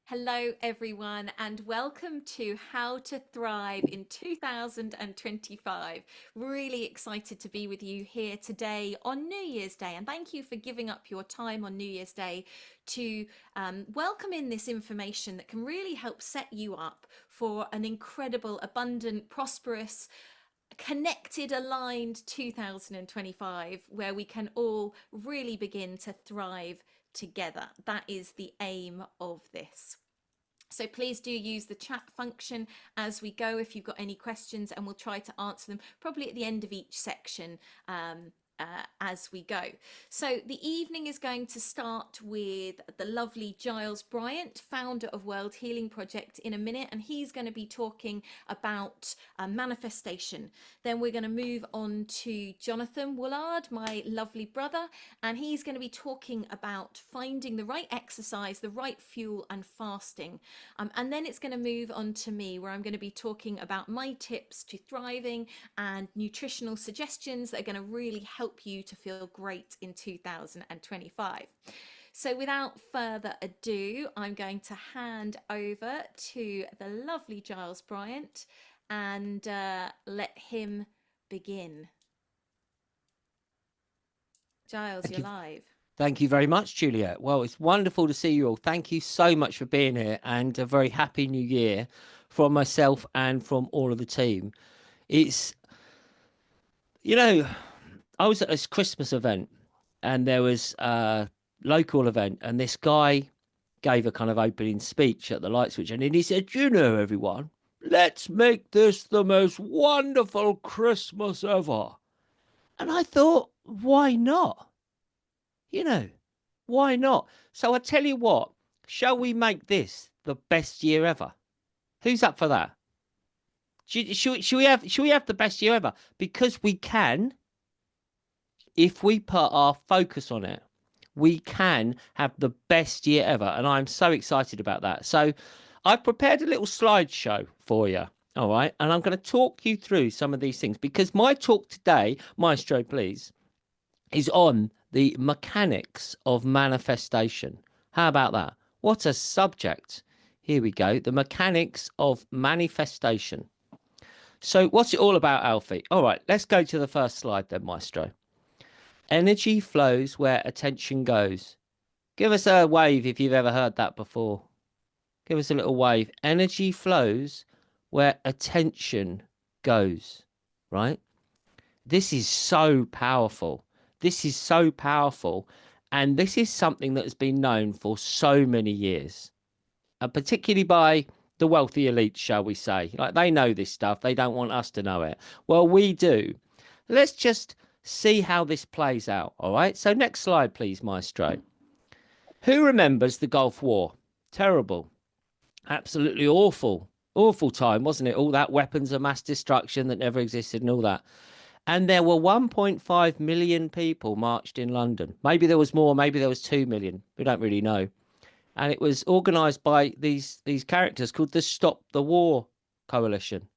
Hello, everyone, and welcome to How to Thrive in 2025. Really excited to be with you here today on New Year's Day, and thank you for giving up your time on New Year's Day to welcome in this information that can really help set you up for an incredible, abundant, prosperous, connected, aligned 2025, where we can all really begin to thrive together. That is the aim of this. So please do use the chat function as we go if you've got any questions, and we'll try to answer them probably at the end of each section as we go. So the evening is going to start with the lovely Giles Bryant, founder of World Healing Project, in a minute, and he's going to be talking about manifestation. Then we're going to move on to Jonathan Woollard, my lovely brother, and he's going to be talking about finding the right exercise, the right fuel, and fasting. And then it's going to move on to me, where I'm going to be talking about my tips to thriving and nutritional suggestions that are going to really help you to feel great in 2025. So without further ado, I'm going to hand over to the lovely Giles Bryant and let him begin. Giles, you're live. Thank you very much, Juliette. Well, it's wonderful to see you all. Thank you so much for being here, and a very happy new year from myself and from all of the team. It's, I was at this Christmas event, and there was a local event, and this guy gave a kind of opening speech at the light switch, and then he said, everyone, let's make this the most wonderful Christmas ever. And I thought, why not? Why not? So I tell you what, shall we make this the best year ever? Who's up for that? Should we have the best year ever? Because we can, if we put our focus on it, we can have the best year ever. And I'm so excited about that. So I've prepared a little slideshow for you. All right. And I'm going to talk you through some of these things, because my talk today, Maestro, please, is on the mechanics of manifestation. How about that? What a subject. Here we go. The mechanics of manifestation. So what's it all about, Alfie? All right, let's go to the first slide then, Maestro. Energy flows where attention goes. Give us a wave if you've ever heard that before. Give us a little wave. Energy flows where attention goes, right? This is so powerful. This is so powerful. And this is something that has been known for so many years, particularly by the wealthy elite, shall we say. Like, they know this stuff. They don't want us to know it. Well, we do. Let's just see how this plays out. All right. So next slide, please, Maestro. Who remembers the Gulf War? Terrible. Absolutely awful. Awful time, wasn't it? All that weapons of mass destruction that never existed and all that. And there were 1.5 million people marched in London. Maybe there was more, maybe there was 2 million. We don't really know. And it was organised by these characters called the Stop the War Coalition.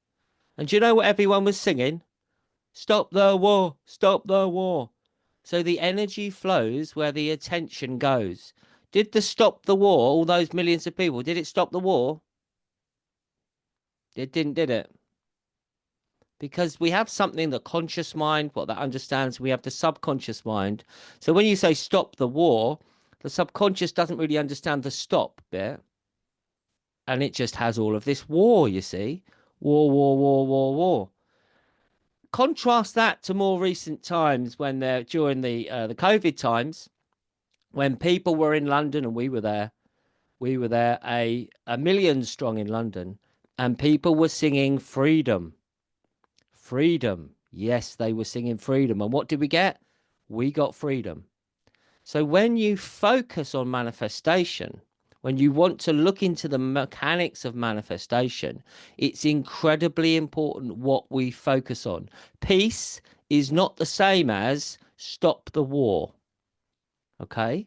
And do you know what everyone was singing? Stop the war, stop the war. So the energy flows where the attention goes. Did the Stop the War, all those millions of people, did it stop the war? It didn't, did it? Because we have something, the conscious mind, what that understands. We have the subconscious mind. So when you say stop the war, the subconscious doesn't really understand the stop bit. And it just has all of this war, you see. War, war, war, war, war. Contrast that to more recent times, when they're during the COVID times, when people were in London, and we were there. We were there, a million strong in London, and people were singing freedom. Freedom. Yes, they were singing freedom. And what did we get? We got freedom. So when you focus on manifestation, when you want to look into the mechanics of manifestation, it's incredibly important what we focus on. Peace is not the same as stop the war. Okay?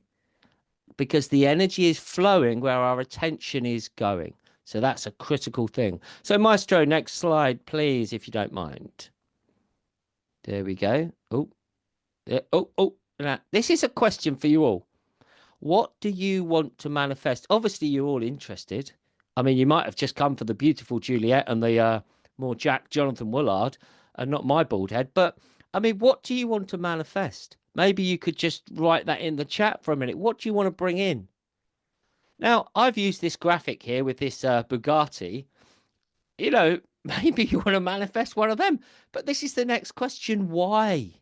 Because the energy is flowing where our attention is going. So that's a critical thing. So Maestro, next slide, please, if you don't mind. There we go. Oh, yeah. Oh. Now, this is a question for you all. What do you want to manifest? Obviously, you're all interested. I mean, you might have just come for the beautiful Juliette and the more Jack Jonathan Woolard and not my bald head. But I mean, what do you want to manifest? Maybe you could just write that in the chat for a minute. What do you want to bring in? Now, I've used this graphic here with this Bugatti. You know, maybe you want to manifest one of them. But this is the next question. Why?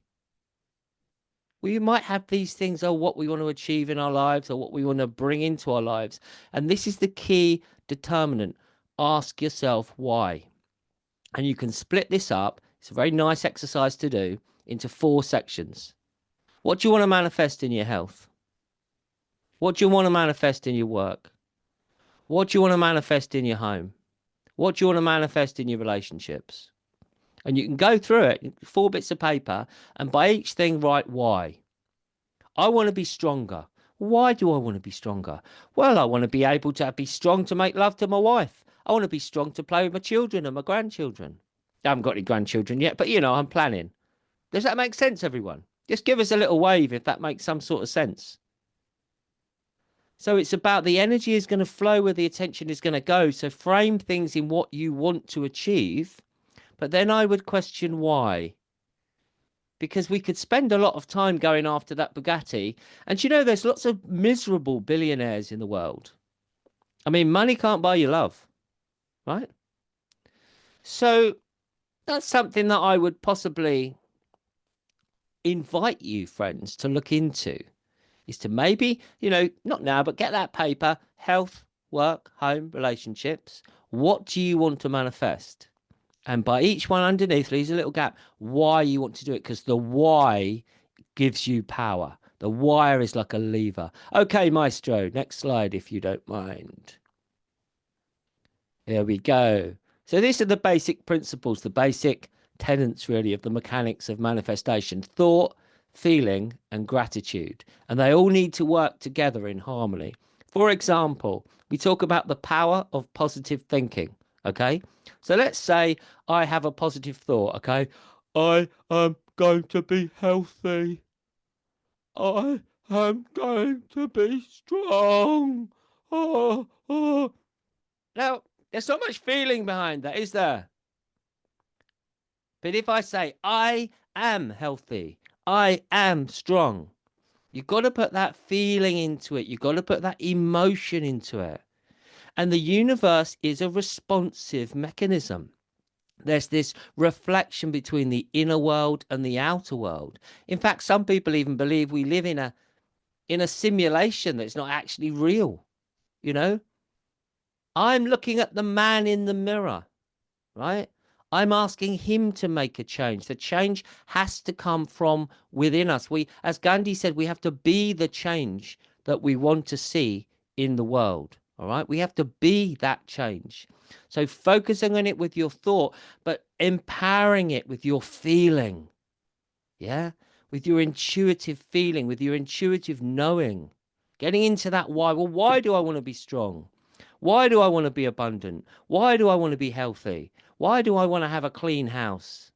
We might have these things, or what we want to achieve in our lives, or what we want to bring into our lives. And this is the key determinant. Ask yourself why. And you can split this up. It's a very nice exercise to do into 4 sections. What do you want to manifest in your health? What do you want to manifest in your work? What do you want to manifest in your home? What do you want to manifest in your relationships? And you can go through it, 4 bits of paper, and by each thing write why. I want to be stronger. Why do I want to be stronger? Well, I want to be able to be strong to make love to my wife. I want to be strong to play with my children and my grandchildren. I haven't got any grandchildren yet, but I'm planning. Does that make sense, everyone? Just give us a little wave if that makes some sort of sense. So it's about the energy is going to flow where the attention is going to go. So frame things in what you want to achieve. But then I would question why. Because we could spend a lot of time going after that Bugatti. And there's lots of miserable billionaires in the world. I mean, money can't buy you love, right? So that's something that I would possibly invite you, friends, to look into. Is to maybe, not now, but get that paper, health, work, home, relationships. What do you want to manifest? And by each one underneath, leaves a little gap, why you want to do it, because the why gives you power. The wire is like a lever. Okay, Maestro, next slide, if you don't mind. There we go. So these are the basic principles, the basic tenets, really, of the mechanics of manifestation: thought, feeling, and gratitude. And they all need to work together in harmony. For example, we talk about the power of positive thinking. Okay, so let's say I have a positive thought. Okay, I am going to be healthy. I am going to be strong. Oh, oh. Now, there's not much feeling behind that, is there? But if I say I am healthy, I am strong, you've got to put that feeling into it. You've got to put that emotion into it. And the universe is a responsive mechanism. There's this reflection between the inner world and the outer world. In fact, some people even believe we live in a simulation that's not actually real. I'm looking at the man in the mirror, right? I'm asking him to make a change. The change has to come from within us. As Gandhi said, we have to be the change that we want to see in the world. All right. We have to be that change. So focusing on it with your thought, but empowering it with your feeling. Yeah. With your intuitive feeling, with your intuitive knowing, getting into that why. Well, why do I want to be strong? Why do I want to be abundant? Why do I want to be healthy? Why do I want to have a clean house?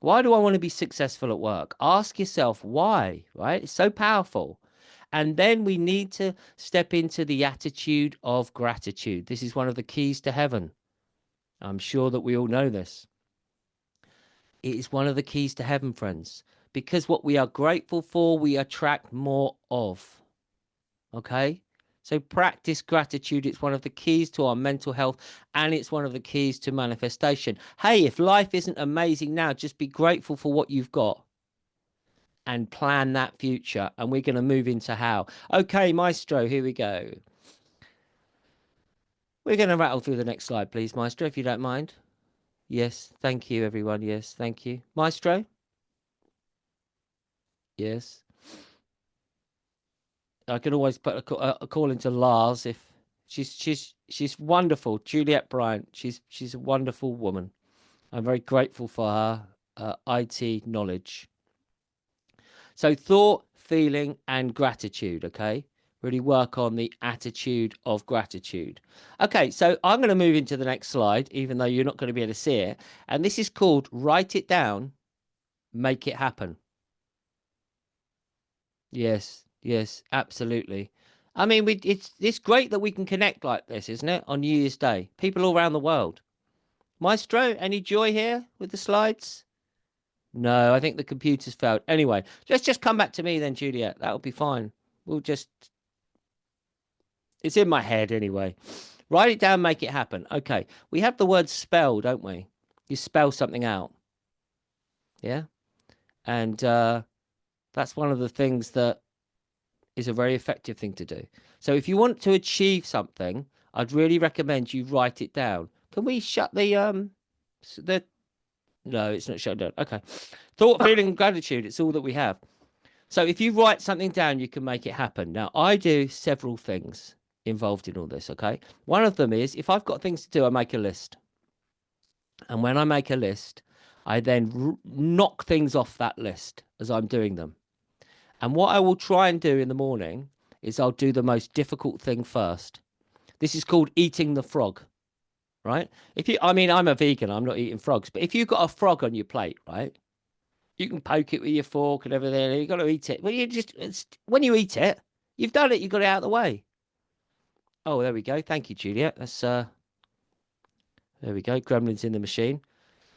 Why do I want to be successful at work? Ask yourself why, right? It's so powerful. And then we need to step into the attitude of gratitude. This is one of the keys to heaven. I'm sure that we all know this. It is one of the keys to heaven, friends, because what we are grateful for, we attract more of. Okay? So practice gratitude. It's one of the keys to our mental health, and it's one of the keys to manifestation. Hey, if life isn't amazing now, just be grateful for what you've got and plan that future. And we're going to move into how. Okay, Maestro, here we go. We're going to rattle through the next slide, please, Maestro, if you don't mind. Yes, thank you, everyone. Yes, thank you. Maestro? Yes. I can always put a call into Lars if she's wonderful. Juliette Bryant. She's a wonderful woman. I'm very grateful for her IT knowledge. So thought, feeling, and gratitude. Okay, really work on the attitude of gratitude. Okay, so I'm going to move into the next slide, even though you're not going to be able to see it. And this is called write it down, make it happen. Yes. Yes, absolutely. I mean, it's great that we can connect like this, isn't it? On New Year's Day, people all around the world. Maestro, any joy here with the slides? No, I think the computer's failed. Anyway, just come back to me then, Juliet. That'll be fine. We'll just, it's in my head anyway. Write it down, make it happen. Okay, we have the word spell, don't we? You spell something out. Yeah. And that's one of the things that is a very effective thing to do. So if you want to achieve something, I'd really recommend you write it down. Can we shut the no, it's not shut down. Okay. Thought, feeling, and gratitude, it's all that we have. So if you write something down, you can make it happen. Now, I do several things involved in all this, okay? One of them is if I've got things to do, I make a list. And when I make a list, I then knock things off that list as I'm doing them. And what I will try and do in the morning is I'll do the most difficult thing first. This is called eating the frog, right? I mean, I'm a vegan, I'm not eating frogs, but if you've got a frog on your plate, right? You can poke it with your fork and everything. You've got to eat it. Well, when you eat it, you've done it. You've got it out of the way. Oh, there we go. Thank you, Juliet. That's there we go. Gremlins in the machine.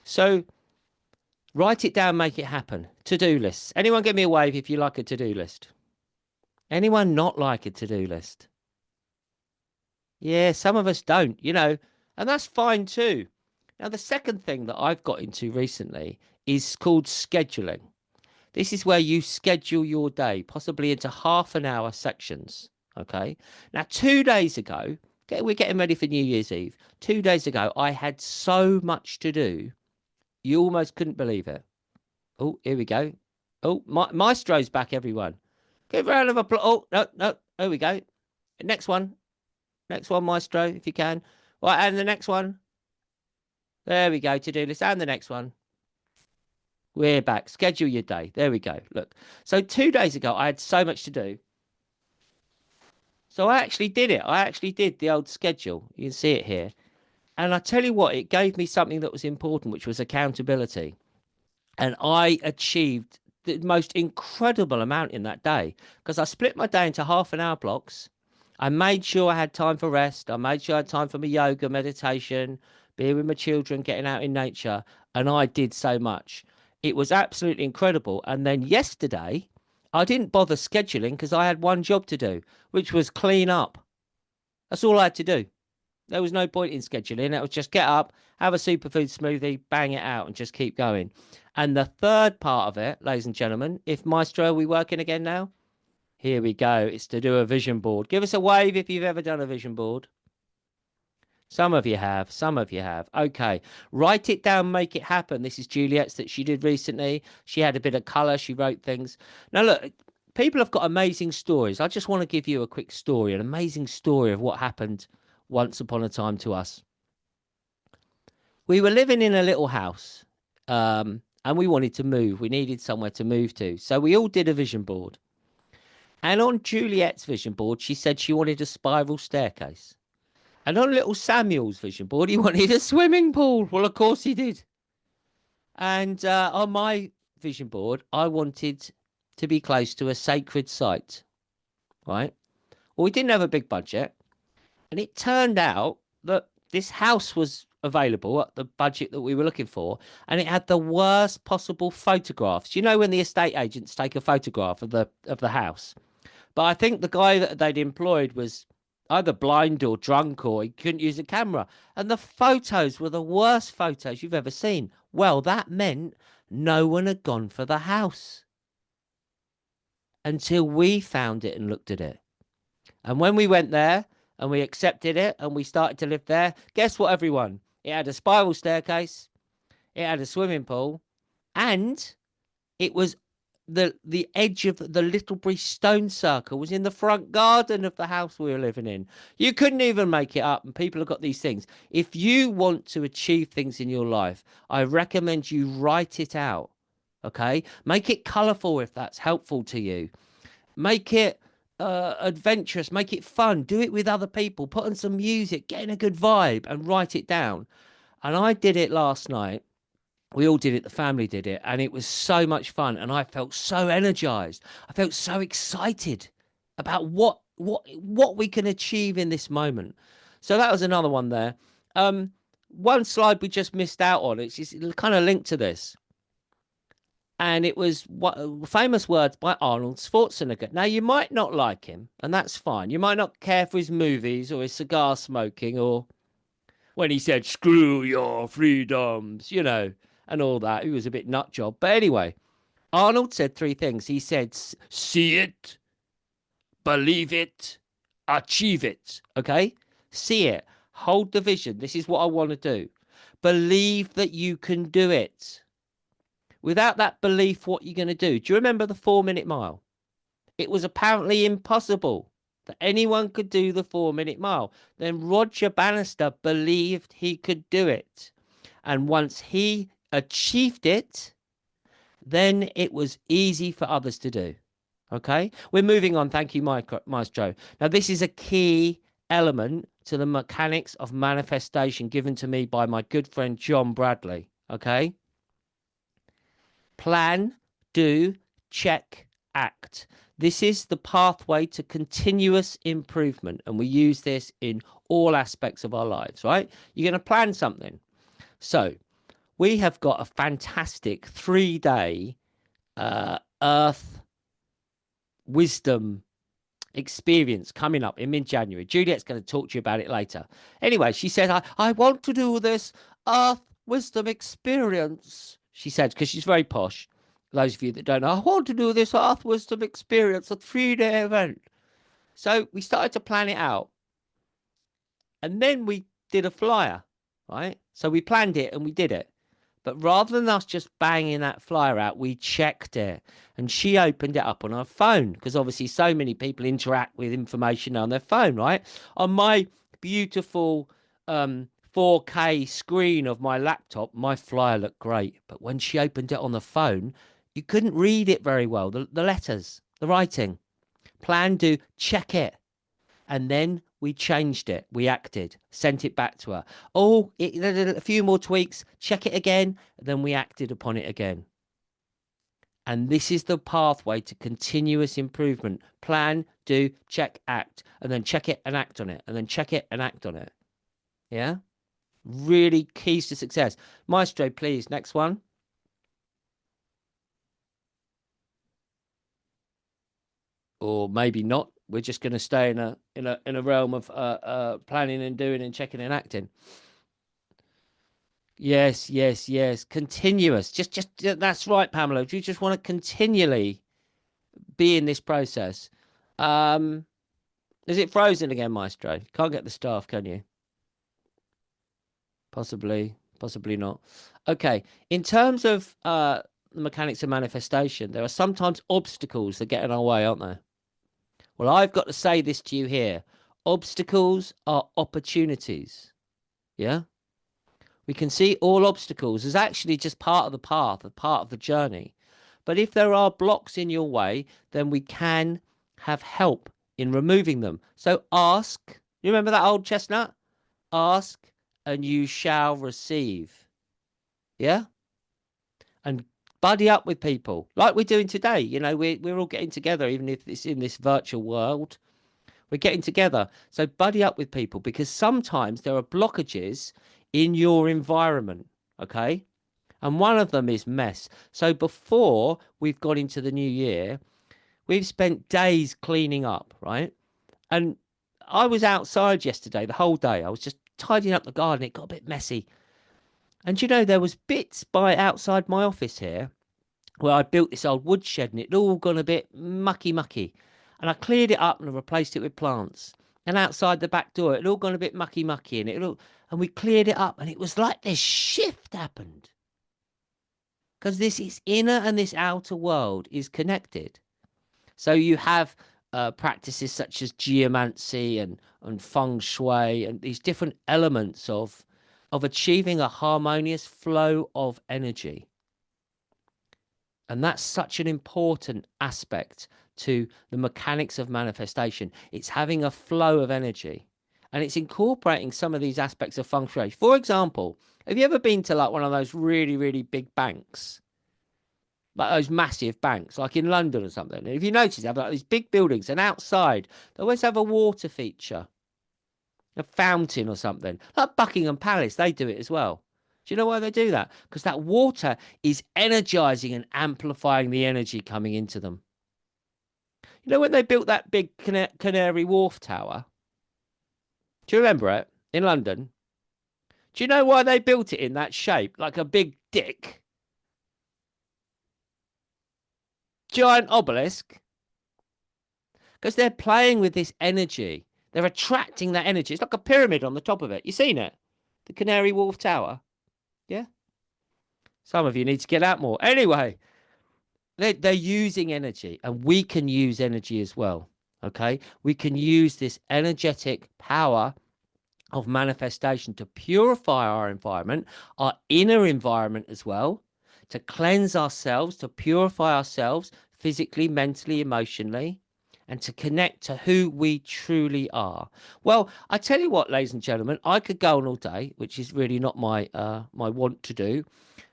So write it down, make it happen. To-do lists. Anyone give me a wave if you like a to-do list? Anyone not like a to-do list? Yeah, some of us don't, and that's fine too. Now, the second thing that I've got into recently is called scheduling. This is where you schedule your day, possibly into half an hour sections. Okay. Now, 2 days ago, we're getting ready for New Year's Eve. 2 days ago, I had so much to do. You almost couldn't believe it. Oh, here we go. Oh, Maestro's back, everyone. Give a round of applause. Oh, no, no. There we go. Next one. Next one, Maestro, if you can. Right, and the next one. There we go. To-do list. And the next one. We're back. Schedule your day. There we go. Look. So 2 days ago, I had so much to do. So I actually did it. I actually did the old schedule. You can see it here. And I tell you what, it gave me something that was important, which was accountability. And I achieved the most incredible amount in that day because I split my day into half an hour blocks. I made sure I had time for rest. I made sure I had time for my yoga, meditation, being with my children, getting out in nature. And I did so much. It was absolutely incredible. And then yesterday, I didn't bother scheduling because I had one job to do, which was clean up. That's all I had to do. There was no point in scheduling. It was just get up, have a superfood smoothie, bang it out, and just keep going. And the third part of it, ladies and gentlemen, if Maestro, are we working again now? Here we go. It's to do a vision board. Give us a wave if you've ever done a vision board. Some of you have. Some of you have. Okay. Write it down, make it happen. This is Juliet's that she did recently. She had a bit of colour. She wrote things. Now, look, people have got amazing stories. I just want to give you a quick story, an amazing story of what happened once upon a time to us. We were living in a little house and we wanted to move. We needed somewhere to move to. So we all did a vision board. And on Juliet's vision board, she said she wanted a spiral staircase. And on little Samuel's vision board, he wanted a swimming pool. Well, of course he did. And on my vision board, I wanted to be close to a sacred site. Right? Well, we didn't have a big budget. And it turned out that this house was available at the budget that we were looking for. And it had the worst possible photographs. You know, when the estate agents take a photograph of the house. But I think the guy that they'd employed was either blind or drunk or he couldn't use a camera. And the photos were the worst photos you've ever seen. Well, that meant no one had gone for the house until we found it and looked at it. And when we went there and we accepted it and we started to live there, guess what, everyone? It had a spiral staircase, it had a swimming pool, and it was the edge of the Littlebury stone circle was in the front garden of the house we were living in. You couldn't even make it up, and people have got these things. If you want to achieve things in your life, I recommend you write it out. Okay, make it colorful if that's helpful to you. Make it adventurous, make it fun, do it with other people, put on some music, get in a good vibe and write it down. And I did it last night. We all did it, the family did it, and it was so much fun, and I felt so energized. I felt so excited about what we can achieve in this moment. So that was another one there. One slide we just missed out on. It's kind of linked to this, and it was famous words by Arnold Schwarzenegger. Now you might not like him, and that's fine. You might not care for his movies or his cigar smoking, or when he said "screw your freedoms," and all that. He was a bit nut job, but anyway, Arnold said three things. He said, "See it, believe it, achieve it." Okay? See it. Hold the vision. This is what I want to do. Believe that you can do it. Without that belief, what you're going to do? Do you remember the 4 minute mile? It was apparently impossible that anyone could do the 4 minute mile. Then Roger Bannister believed he could do it. And once he achieved it, then it was easy for others to do. Okay, we're moving on. Thank you, Maestro. Now, this is a key element to the mechanics of manifestation given to me by my good friend John Bradley. Okay, plan, do, check, act. This is the pathway to continuous improvement, and we use this in all aspects of our lives, right? You're going to plan something. So we have got a fantastic 3-day Earth wisdom experience coming up in mid-January. Juliet's going to talk to you about it later. Anyway, she said, I want to do this Earth wisdom experience. She said, because she's very posh. Those of you that don't know, I want to do this Earth wisdom experience, a 3-day event. So we started to plan it out. And then we did a flyer, right? So we planned it and we did it. But rather than us just banging that flyer out, we checked it. And she opened it up on her phone, because obviously so many people interact with information on their phone, right? On my beautiful 4K screen of my laptop, my flyer looked great. But when she opened it on the phone, you couldn't read it very well. The letters, the writing. Plan, do, check it. And then we changed it. We acted, sent it back to her. Oh, a few more tweaks, check it again. Then we acted upon it again. And this is the pathway to continuous improvement. Plan, do, check, act. And then check it and act on it. And then check it and act on it. Yeah? Really keys to success. Maestro, please. Next one. Or maybe not. We're just going to stay in a realm of planning and doing and checking and acting. Yes, yes, yes. Continuous. Just that's right, Pamela. You just want to continually be in this process. Is it frozen again, Maestro? Can't get the staff, can you? Possibly, possibly not. Okay. In terms of the mechanics of manifestation, there are sometimes obstacles that get in our way, aren't there? Well, I've got to say this to you here. Obstacles are opportunities. Yeah? We can see all obstacles as actually just part of the path, a part of the journey. But if there are blocks in your way, then we can have help in removing them. So ask. You remember that old chestnut? Ask and you shall receive. Yeah? And buddy up with people like we're doing today. You know, we're all getting together, even if it's in this virtual world. We're getting together. So buddy up with people, because sometimes there are blockages in your environment. Okay. And one of them is mess. So before we've got into the new year, we've spent days cleaning up, right? And I was outside yesterday, the whole day. I was just tidying up the garden. It got a bit messy. And you know, there was bits by outside my office here where I built this old woodshed and it all gone a bit mucky. And I cleared it up and I replaced it with plants. And outside the back door, it all gone a bit mucky and we cleared it up, and it was like this shift happened. Because this is inner and this outer world is connected. So you have practices such as geomancy and feng shui and these different elements of achieving a harmonious flow of energy. And that's such an important aspect to the mechanics of manifestation. It's having a flow of energy, and it's incorporating some of these aspects of feng shui. For example, have you ever been to like one of those really, really big banks? like those massive banks, like in London or something. And if you notice, they have like these big buildings, and outside they always have a water feature, a fountain or something. Like Buckingham Palace, they do it as well. Do you know why they do that? Because that water is energizing and amplifying the energy coming into them. You know when they built that big Canary Wharf tower? Do you remember it in London? Do you know why they built it in that shape, like a big dick? Giant obelisk? Because they're playing with this energy. They're attracting that energy. It's like a pyramid on the top of it. You seen it? The Canary Wharf Tower? Yeah? Some of you need to get out more. Anyway, they're using energy, and we can use energy as well. Okay? We can use this energetic power of manifestation to purify our environment, our inner environment as well, to cleanse ourselves, to purify ourselves physically, mentally, emotionally, and to connect to who we truly are. Well, I tell you what, ladies and gentlemen, I could go on all day, which is really not my my want to do.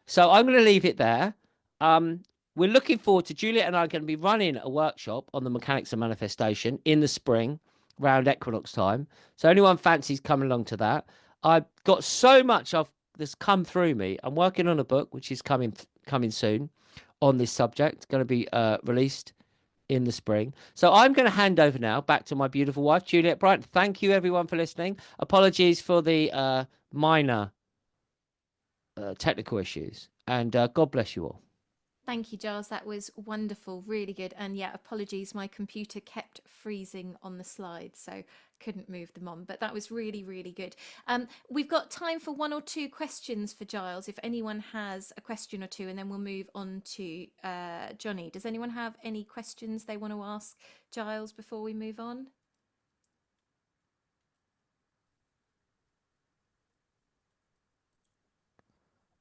So I'm going to leave it there. We're looking forward to Juliet and I are going to be running a workshop on the mechanics of manifestation in the spring, round equinox time. So anyone fancies coming along to that? I've got so much that's come through me. I'm working on a book which is coming soon on this subject. Going to be released in the spring. So I'm going to hand over now back to my beautiful wife, Juliette Bryant. Thank you everyone for listening. Apologies for the minor technical issues, and God bless you all. Thank you, Giles. That was wonderful, really good. And yeah, apologies, my computer kept freezing on the slides, so couldn't move them on. But that was really, really good. We've got time for one or two questions for Giles, if anyone has a question or two, and then we'll move on to Johnny. Does anyone have any questions they want to ask Giles before we move on?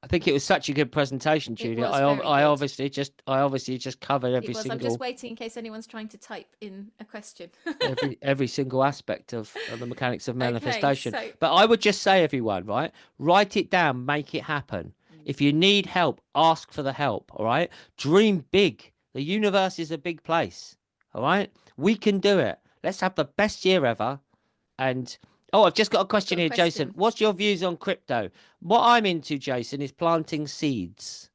I think it was such a good presentation, It Julia. was very good. I obviously just covered every It was. I'm single just waiting in case anyone's trying to type in a question. every single aspect of the mechanics of Okay, manifestation. so But I would just say, everyone, right? Write it down, make it happen. If you need help, ask for the help. All right. Dream big. The universe is a big place. All right. We can do it. Let's have the best year ever. And oh, I've just got a question got a here, Jason. question. What's your views on crypto? What I'm into, Jason, is planting seeds.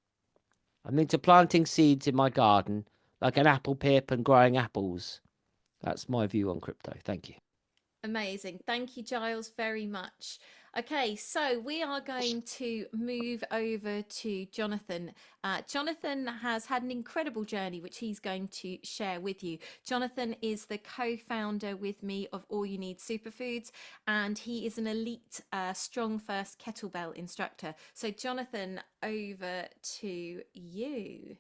I'm into planting seeds in my garden, like an apple pip and growing apples. That's my view on crypto. Thank you. Amazing. Thank you, Giles, very much. Okay, so we are going to move over to Jonathan. Jonathan has had an incredible journey, which he's going to share with you. Jonathan is the co-founder with me of All You Need Superfoods, and he is an elite strong first kettlebell instructor. So Jonathan, over to you.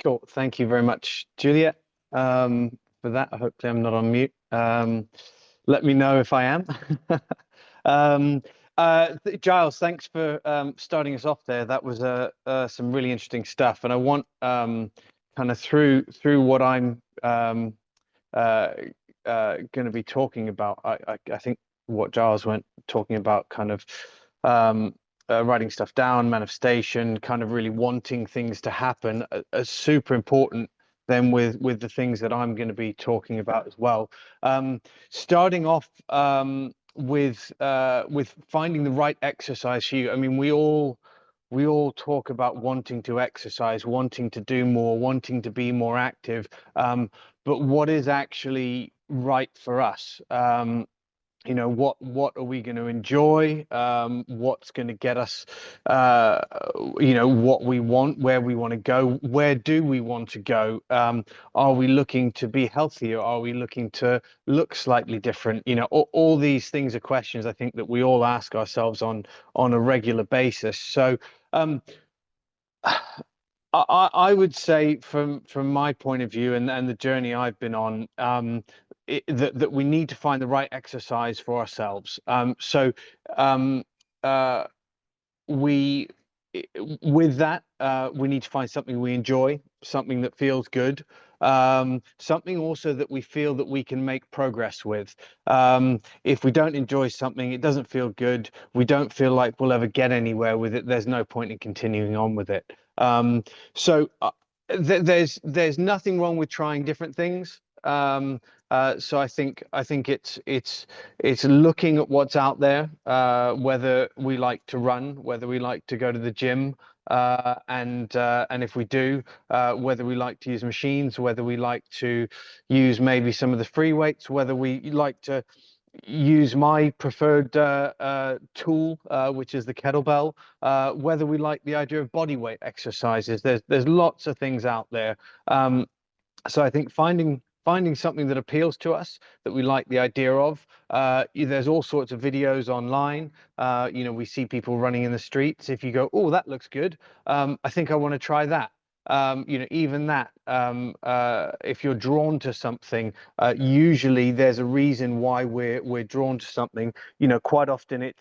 Cool. Thank you very much, Juliet, for that. Hopefully I'm not on mute. Let me know if I am. Giles, thanks for starting us off there. That was some really interesting stuff. And I want kind of through what I'm going to be talking about, I think what Giles went talking about kind of writing stuff down, manifestation, kind of really wanting things to happen, are super important then with the things that I'm going to be talking about as well. Starting off with finding the right exercise for you. I mean, we all talk about wanting to exercise, wanting to do more, wanting to be more active, but what is actually right for us? You know, what are we going to enjoy? What's going to get us, you know, what we want, where we want to go, where do we want to go? Are we looking to be healthier? Are we looking to look slightly different? You know, all these things are questions I think that we all ask ourselves on a regular basis. So I would say from my point of view and the journey I've been on, that we need to find the right exercise for ourselves. We with that we need to find something we enjoy, something that feels good, something also that we feel that we can make progress with. If we don't enjoy something, it doesn't feel good, we don't feel like we'll ever get anywhere with it, there's no point in continuing on with it. So there's nothing wrong with trying different things. So I think it's looking at what's out there, whether we like to run, whether we like to go to the gym, and if we do, whether we like to use machines, whether we like to use maybe some of the free weights, whether we like to use my preferred tool, which is the kettlebell, whether we like the idea of body weight exercises. There's lots of things out there. So I think finding something that appeals to us, that we like the idea of. There's all sorts of videos online. We see people running in the streets. If you go, oh, that looks good, I think I want to try that. Even that, if you're drawn to something, usually there's a reason why we're drawn to something. Quite often it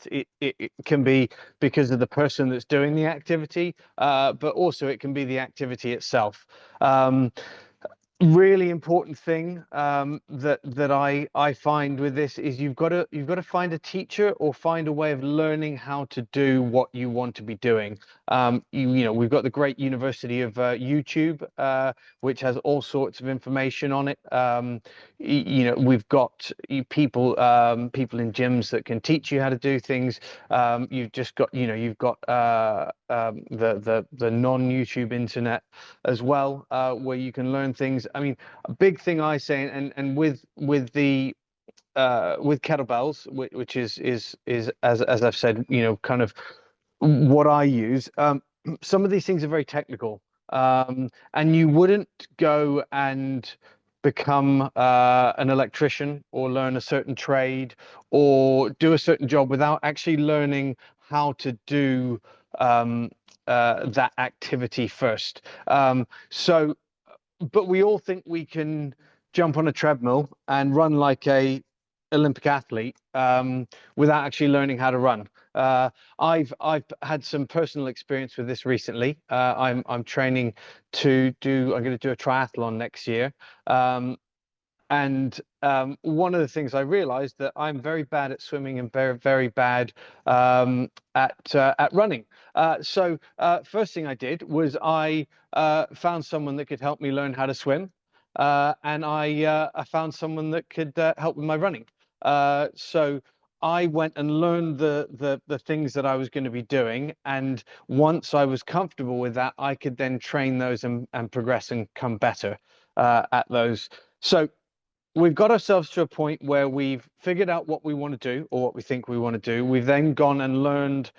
can be because of the person that's doing the activity, but also it can be the activity itself. Really important thing that I find with this is you've got to find a teacher or find a way of learning how to do what you want to be doing. We've got the great University of YouTube, which has all sorts of information on it. We've got people in gyms that can teach you how to do things. You've just got you've got the non-YouTube internet as well, where you can learn things. I mean, a big thing I say, and with kettlebells, which is as I've said, kind of what I use. Some of these things are very technical, and you wouldn't go and become an electrician or learn a certain trade or do a certain job without actually learning how to do that activity first. But we all think we can jump on a treadmill and run like a Olympic athlete without actually learning how to run. I've had some personal experience with this recently. I'm training I'm going to do a triathlon next year. And one of the things I realized that I'm very bad at swimming and very, very bad at running. So first thing I did was I found someone that could help me learn how to swim, and I found someone that could help with my running. So I went and learned the things that I was going to be doing, and once I was comfortable with that, I could then train those and progress and come better at those. So we've got ourselves to a point where we've figured out what we want to do or what we think we want to do. We've then gone and learned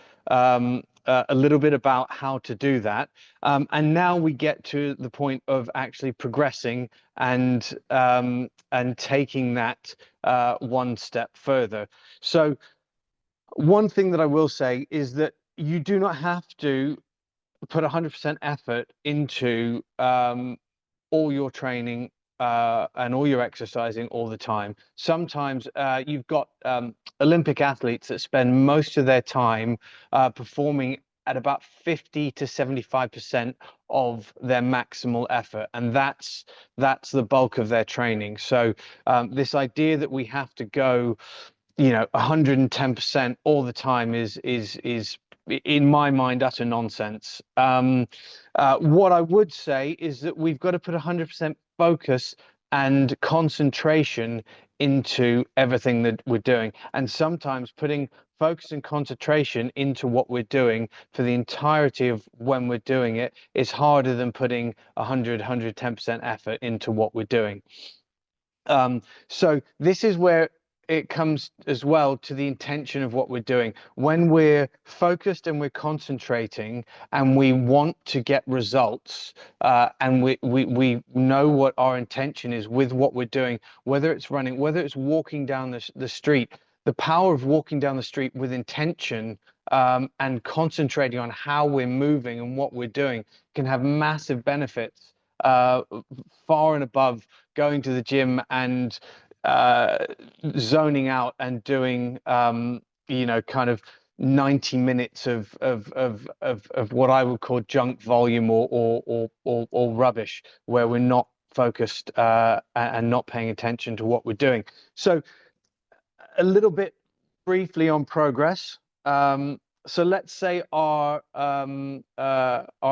a little bit about how to do that. And now we get to the point of actually progressing and taking that one step further. So one thing that I will say is that you do not have to put 100% effort into all your training and all your exercising all the time. Sometimes you've got Olympic athletes that spend most of their time performing at about 50 to 75% of their maximal effort, and that's the bulk of their training. So this idea that we have to go 110% all the time is in my mind utter nonsense. What I would say is that we've got to put 100% focus and concentration into everything that we're doing, and sometimes putting focus and concentration into what we're doing for the entirety of when we're doing it is harder than putting 110% effort into what we're doing. So this is where it comes as well to the intention of what we're doing. When we're focused and we're concentrating and we want to get results, and we know what our intention is with what we're doing, whether it's running, whether it's walking down the street, the power of walking down the street with intention and concentrating on how we're moving and what we're doing can have massive benefits far and above going to the gym and zoning out and doing kind of 90 minutes of what I would call junk volume or rubbish, where we're not focused and not paying attention to what we're doing. So a little bit briefly on progress. so let's say our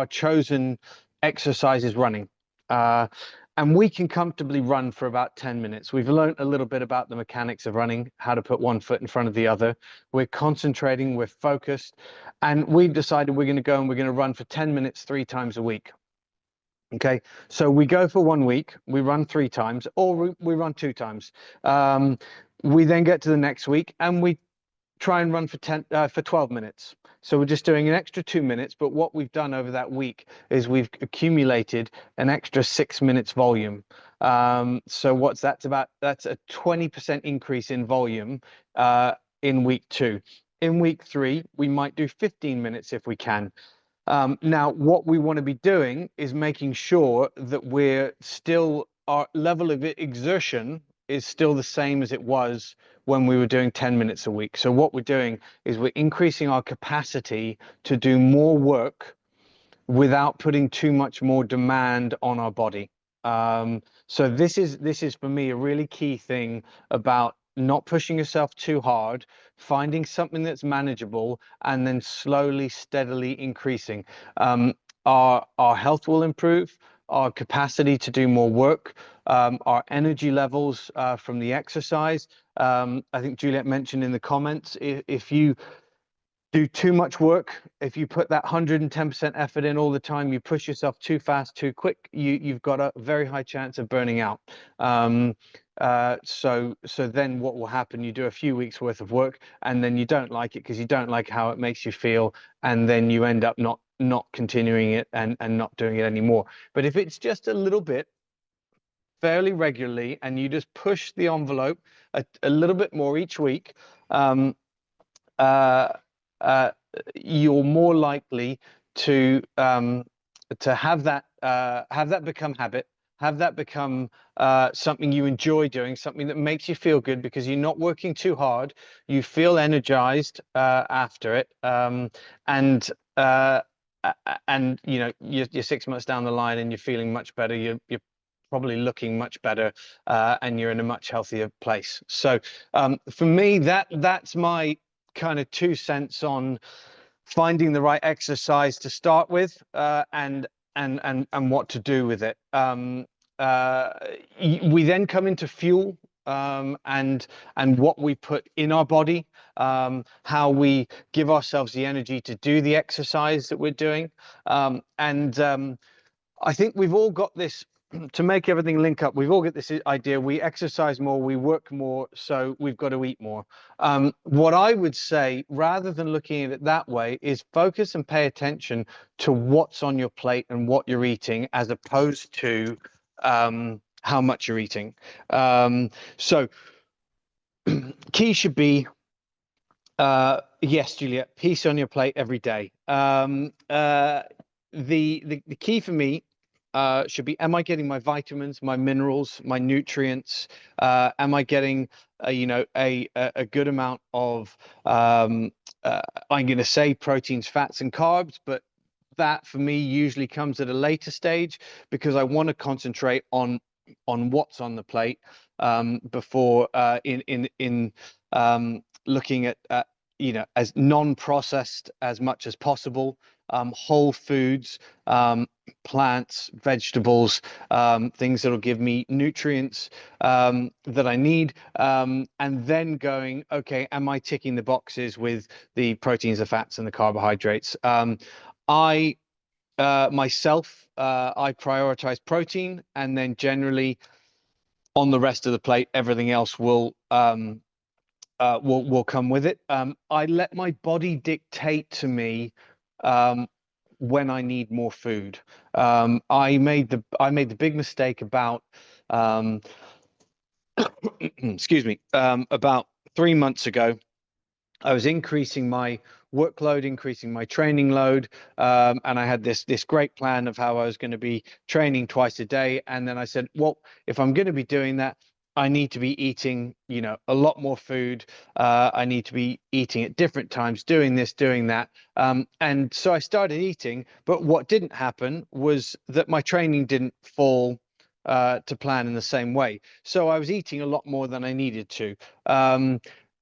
chosen exercise is running, and we can comfortably run for about 10 minutes. We've learned a little bit about the mechanics of running, how to put one foot in front of the other. We're concentrating, we're focused, and we've decided we're going to go and we're going to run for 10 minutes 3 times a week. Okay, so we go for 1 week, we run 3 times, or we run 2 times. We then get to the next week and we try and run for 12 minutes. So we're just doing an extra 2 minutes, but what we've done over that week is we've accumulated an extra 6 minutes volume. So what's that's about? That's a 20% increase in volume in week 2. In week 3, we might do 15 minutes if we can. Now, what we want to be doing is making sure that our level of exertion is still the same as it was when we were doing 10 minutes a week. So what we're doing is we're increasing our capacity to do more work without putting too much more demand on our body. So this is for me a really key thing about not pushing yourself too hard, finding something that's manageable, and then slowly, steadily increasing. Our health will improve, our capacity to do more work, our energy levels from the exercise. I think Juliette mentioned in the comments, if you do too much work, if you put that 110% effort in all the time, you push yourself too fast, too quick, you've got a very high chance of burning out. So then what will happen, you do a few weeks worth of work and then you don't like it because you don't like how it makes you feel, and then you end up not continuing it and not doing it anymore. But if it's just a little bit fairly regularly and you just push the envelope a little bit more each week, you're more likely to have that become habit, have that become something you enjoy doing, something that makes you feel good because you're not working too hard, you feel energized after it, and you know, you're 6 months down the line and you're feeling much better, you're probably looking much better, and you're in a much healthier place. So for me, that's my kind of 2 cents on finding the right exercise to start with, and what to do with it. We then come into fuel, and what we put in our body, how we give ourselves the energy to do the exercise that we're doing, and I think we've all got this, to make everything link up, we've all got this idea, we exercise more, we work more, so we've got to eat more. What I would say, rather than looking at it that way, is focus and pay attention to what's on your plate and what you're eating, as opposed to how much you're eating. So key should be, yes, Juliette, peace on your plate every day. The key for me should be, am I getting my vitamins, my minerals, my nutrients? Am I getting you know, a good amount of I'm going to say proteins, fats, and carbs, but that for me usually comes at a later stage, because I want to concentrate on what's on the plate, before in looking at you know, as non-processed as much as possible, whole foods, plants, vegetables, things that'll give me nutrients that I need, and then going, okay, am I ticking the boxes with the proteins, the fats, and the carbohydrates? I myself, I prioritize protein, and then generally on the rest of the plate, everything else will come with it. I let my body dictate to me when I need more food. I made the big mistake about excuse me, about 3 months ago. I was increasing my workload, increasing my training load, and I had this great plan of how I was going to be training twice a day. And then I said, well, if I'm going to be doing that, I need to be eating, you know, a lot more food. I need to be eating at different times, doing this, doing that. And so I started eating, but what didn't happen was that my training didn't fall to plan in the same way. So I was eating a lot more than I needed to.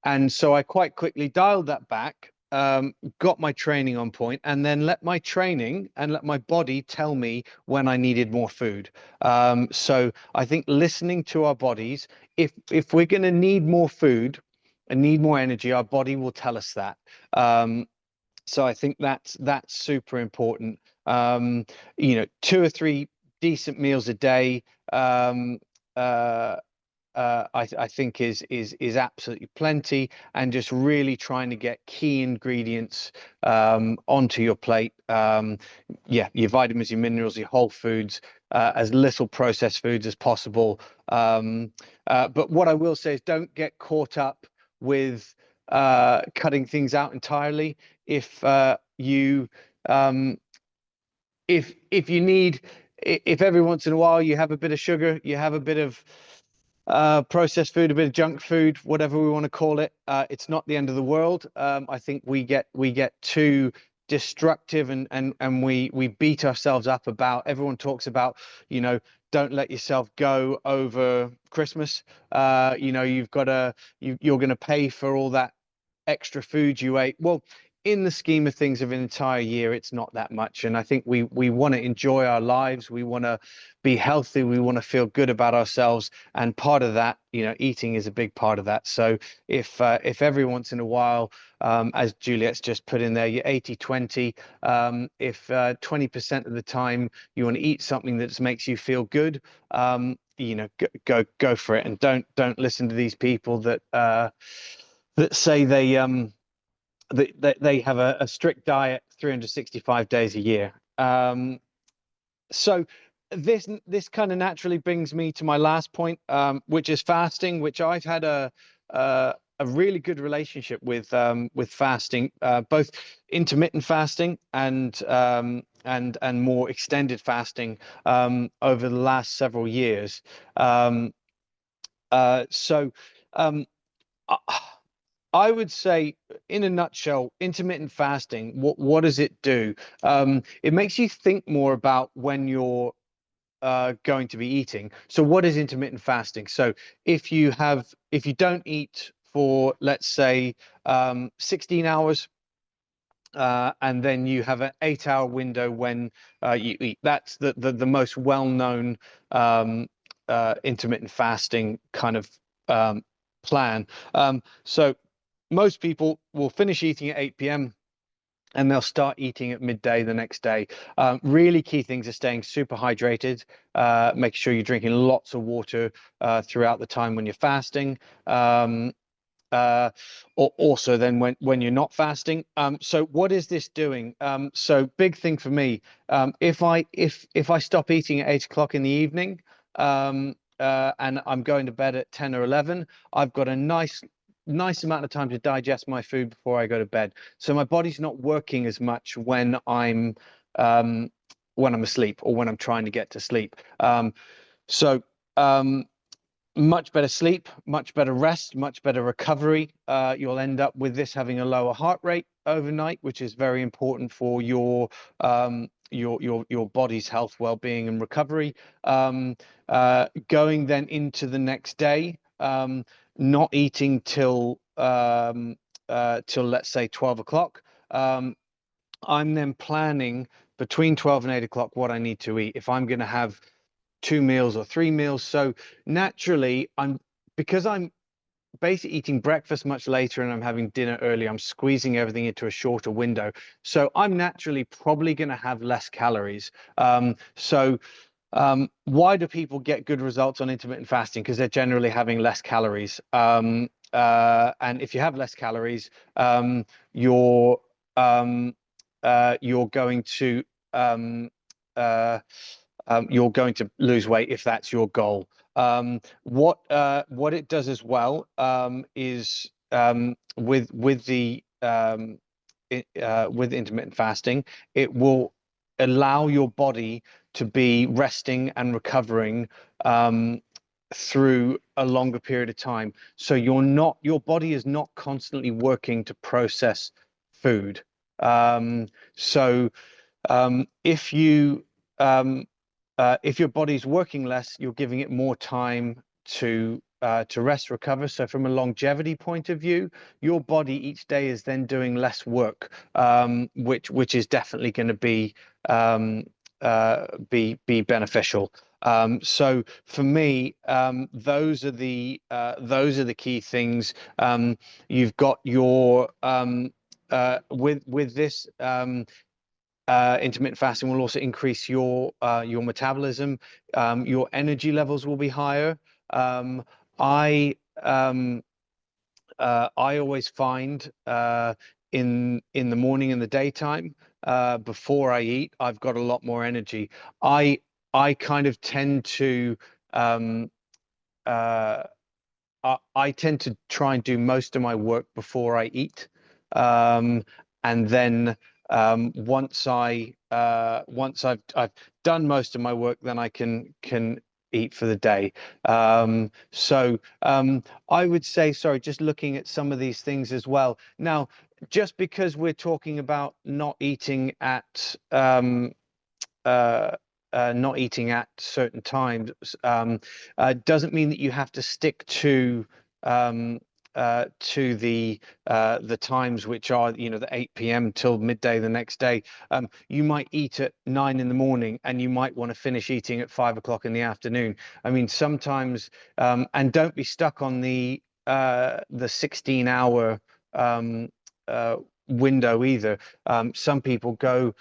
And so I quite quickly dialed that back, got my training on point, and then let my training and let my body tell me when I needed more food. So I think listening to our bodies, if we're going to need more food and need more energy, our body will tell us that. So I think that's super important. You know, 2 or 3 decent meals a day. Uh, I think is absolutely plenty, and just really trying to get key ingredients onto your plate. Yeah, your vitamins, your minerals, your whole foods, as little processed foods as possible. But what I will say is, don't get caught up with cutting things out entirely. If you if you need, if every once in a while you have a bit of sugar, you have a bit of processed food, a bit of junk food, whatever we want to call it, it's not the end of the world. I think we get too destructive, and we beat ourselves up about. Everyone talks about, you know, don't let yourself go over Christmas. You know, you're going to pay for all that extra food you ate. Well, in the scheme of things of an entire year, it's not that much. And I think we want to enjoy our lives. We want to be healthy. We want to feel good about ourselves. And part of that, you know, eating is a big part of that. So if every once in a while, as Juliette's just put in there, you're 80-20, if 20% of the time you want to eat something that makes you feel good, you know, go for it. And don't listen to these people that say they have a strict diet 365 days a year. So this kind of naturally brings me to my last point, which is fasting, which I've had a really good relationship with fasting, both intermittent fasting and more extended fasting over the last several years. So I would say, in a nutshell, intermittent fasting, what does it do? It makes you think more about when you're going to be eating. So what is intermittent fasting? So if you don't eat for, let's say, 16 hours, and then you have an 8-hour window when you eat. That's the most well-known intermittent fasting kind of plan. So most people will finish eating at 8 p.m. and they'll start eating at midday the next day. Really key things are staying super hydrated, making sure you're drinking lots of water throughout the time when you're fasting. Or also then when you're not fasting. So what is this doing? So big thing for me, if I stop eating at 8 o'clock in the evening, and I'm going to bed at 10 or 11, I've got a nice amount of time to digest my food before I go to bed. So my body's not working as much when I'm asleep, or when I'm trying to get to sleep. So much better sleep, much better rest, much better recovery. You'll end up with this having a lower heart rate overnight, which is very important for your body's health, well-being, and recovery. Going then into the next day, not eating till let's say 12 o'clock. I'm then planning between 12 and 8 o'clock what I need to eat. If I'm going to have 2 meals or 3 meals. So naturally, because I'm basically eating breakfast much later and I'm having dinner early, I'm squeezing everything into a shorter window. So I'm naturally probably going to have less calories. Why do people get good results on intermittent fasting? Because they're generally having less calories. And if you have less calories, you're going to you're going to lose weight if that's your goal. What it does as well is with intermittent fasting, it will allow your body to be resting and recovering through a longer period of time. So your body is not constantly working to process food. If your body's working less, you're giving it more time to rest, recover. So from a longevity point of view, your body each day is then doing less work, which is definitely going to be beneficial. So for me, those are the key things. You've got your with this. Intermittent fasting will also increase your metabolism. Your energy levels will be higher. I always find in the morning and the daytime, before I eat, I've got a lot more energy. I kind of tend to I tend to try and do most of my work before I eat, and then once I've done most of my work, then I can eat for the day. So I would say, sorry, just looking at some of these things as well. Now, just because we're talking about not eating at certain times doesn't mean that you have to stick to the times which are, the 8 p.m. till midday the next day. You might eat at 9 in the morning and you might want to finish eating at 5 o'clock in the afternoon. I mean, sometimes, and don't be stuck on the 16-hour window either. Some people go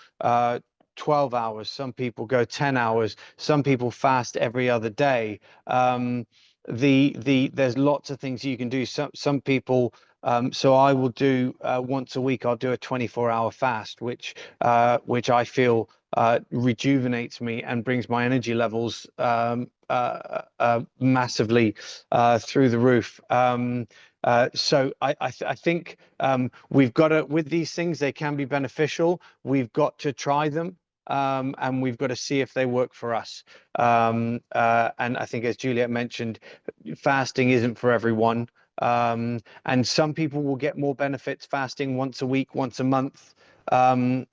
12 hours, some people go 10 hours, some people fast every other day. There's lots of things you can do. Some people, so I will do once a week, I'll do a 24-hour fast, which I feel rejuvenates me and brings my energy levels massively through the roof. So I think we've got to, with these things, they can be beneficial. We've got to try them. And we've got to see if they work for us. And I think, as Juliette mentioned, fasting isn't for everyone. And some people will get more benefits fasting once a week, once a month, once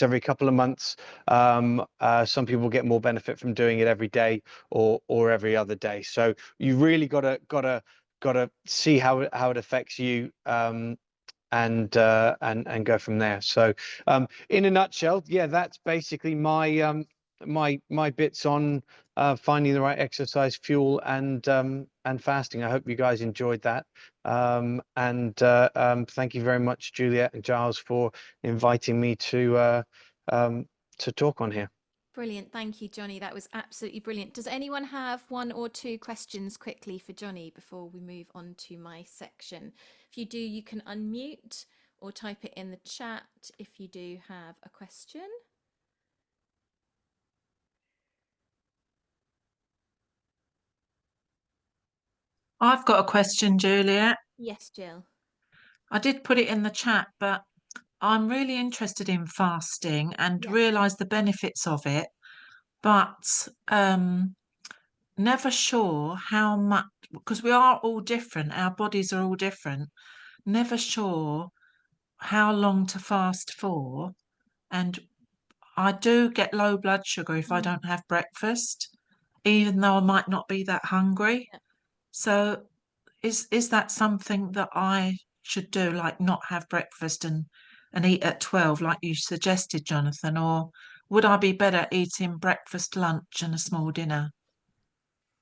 every couple of months. Some people get more benefit from doing it every day or every other day. So you really gotta see how it affects you. And go from there. So in a nutshell, yeah, that's basically my my bits on finding the right exercise, fuel, and fasting. I hope you guys enjoyed that. Thank you very much, Juliette and Giles, for inviting me to talk on here. Brilliant. Thank you, Johnny. That was absolutely brilliant. Does anyone have one or two questions quickly for Johnny before we move on to my section? If you do, you can unmute or type it in the chat if you do have a question. I've got a question, Juliette. Yes, Jill. I did put it in the chat, but I'm really interested in fasting and realise the benefits of it, but never sure how much, because we are all different, our bodies are all different, never sure how long to fast for. And I do get low blood sugar if I don't have breakfast, even though I might not be that hungry. So is that something that I should do, like not have breakfast and eat at 12, like you suggested, Jonathan? Or would I be better eating breakfast, lunch, and a small dinner?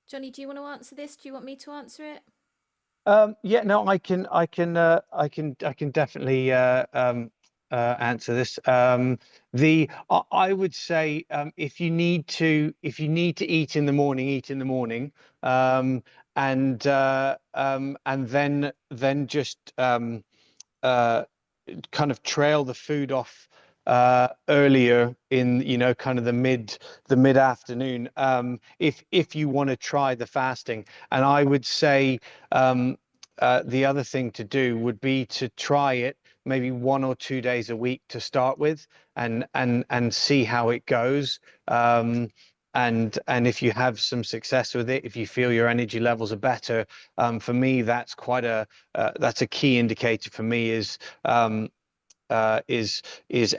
Johnny, do you want to answer this? Do you want me to answer it? Yeah, no, I can definitely answer this. I would say if you need to eat in the morning, eat in the morning, and then just kind of trail the food off earlier in, kind of the mid afternoon, if you want to try the fasting. And I would say the other thing to do would be to try it maybe 1 or 2 days a week to start with, and see how it goes. And if you have some success with it, if you feel your energy levels are better, for me, that's that's a key indicator for me, is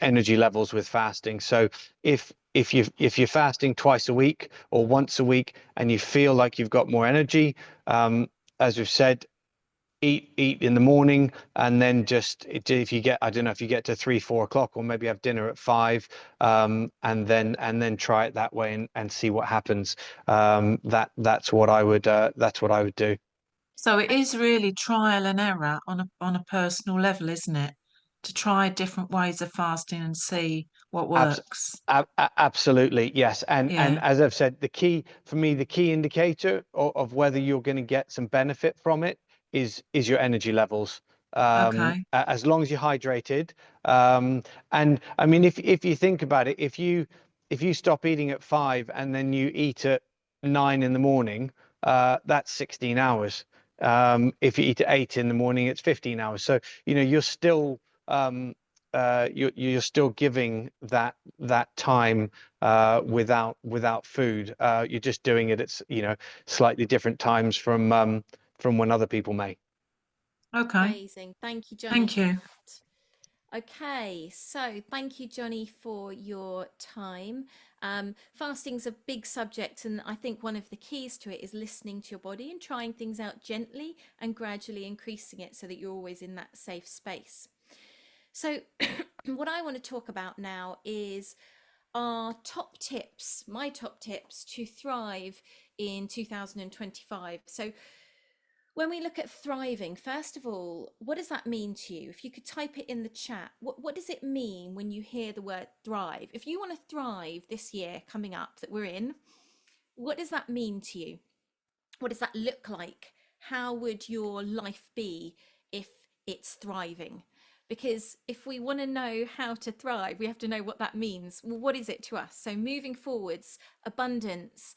energy levels with fasting. So if if you're fasting twice a week or once a week and you feel like you've got more energy, as we've said, eat in the morning, and then just if you get, I don't know, if you get to 3-4 o'clock, or maybe have dinner at 5, and then try it that way and see what happens. That's what I would do. So it is really trial and error on a personal level, isn't it? To try different ways of fasting and see what Abs- works. Absolutely, yes. And Yeah. as I've said, the key for me, the key indicator of whether you're going to get some benefit from it is your energy levels. Okay. As long as you're hydrated, and I mean, if you think about it, if you stop eating at 5 and then you eat at 9 in the morning, that's 16 hours. If you eat at 8 in the morning, it's 15 hours. So you're still you're still giving that time without food. You're just doing it at slightly different times from when other people may. Okay. Amazing. Thank you, Johnny, Thank for you. that. Okay, so thank you, Johnny, for your time. Fasting's a big subject, and I think one of the keys to it is listening to your body and trying things out gently and gradually increasing it so that you're always in that safe space. So, what I want to talk about now is our top tips, my top tips to thrive in 2025. So, when we look at thriving, first of all, what does that mean to you? If you could type it in the chat, what does it mean when you hear the word thrive? If you want to thrive this year coming up that we're in, what does that mean to you? What does that look like? How would your life be if it's thriving? Because if we want to know how to thrive, we have to know what that means. Well, what is it to us? So moving forwards, abundance,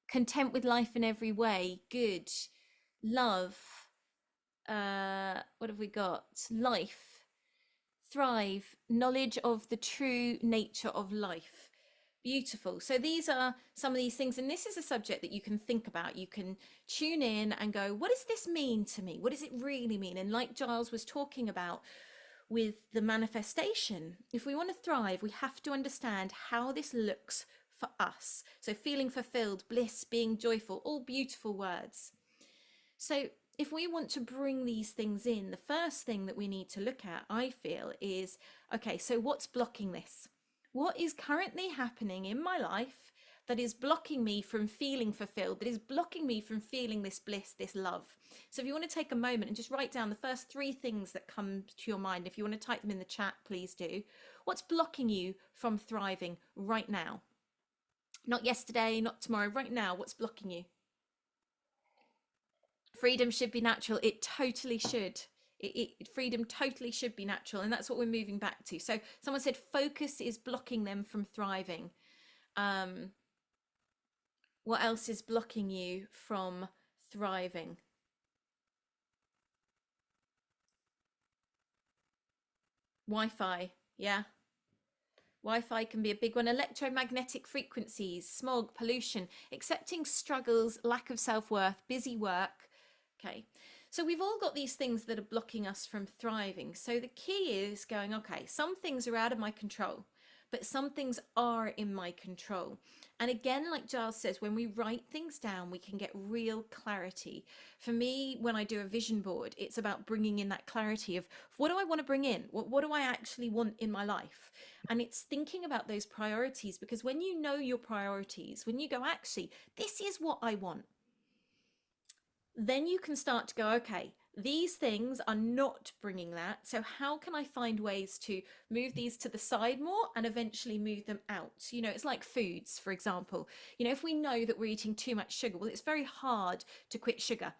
content with life in every way, good, love, what have we got? Life, thrive, knowledge of the true nature of life. Beautiful. So these are some of these things, and this is a subject that you can think about. You can tune in and go, what does this mean to me? What does it really mean? And like Giles was talking about with the manifestation, if we want to thrive, we have to understand how this looks for us. So feeling fulfilled, bliss, being joyful, all beautiful words. So if we want to bring these things in, the first thing that we need to look at, I feel, is, okay, so what's blocking this? What is currently happening in my life that is blocking me from feeling fulfilled, that is blocking me from feeling this bliss, this love? So if you want to take a moment and just write down the first 3 things that come to your mind, if you want to type them in the chat, please do. What's blocking you from thriving right now? Not yesterday, not tomorrow, right now, what's blocking you? Freedom should be natural. It totally should. Freedom totally should be natural, and that's what we're moving back to. So someone said focus is blocking them from thriving. What else is blocking you from thriving? Wi-Fi, yeah. Wi-Fi can be a big one. Electromagnetic frequencies, smog, pollution, accepting struggles, lack of self-worth, busy work. Okay, so we've all got these things that are blocking us from thriving. So the key is going, okay, some things are out of my control, but some things are in my control. And again, like Giles says, when we write things down, we can get real clarity. For me, when I do a vision board, it's about bringing in that clarity of what do I want to bring in? What do I actually want in my life? And it's thinking about those priorities, because when you know your priorities, when you go, actually, this is what I want, then you can start to go, okay, these things are not bringing that. So how can I find ways to move these to the side more and eventually move them out? It's like foods, for example. If we know that we're eating too much sugar, well, it's very hard to quit sugar.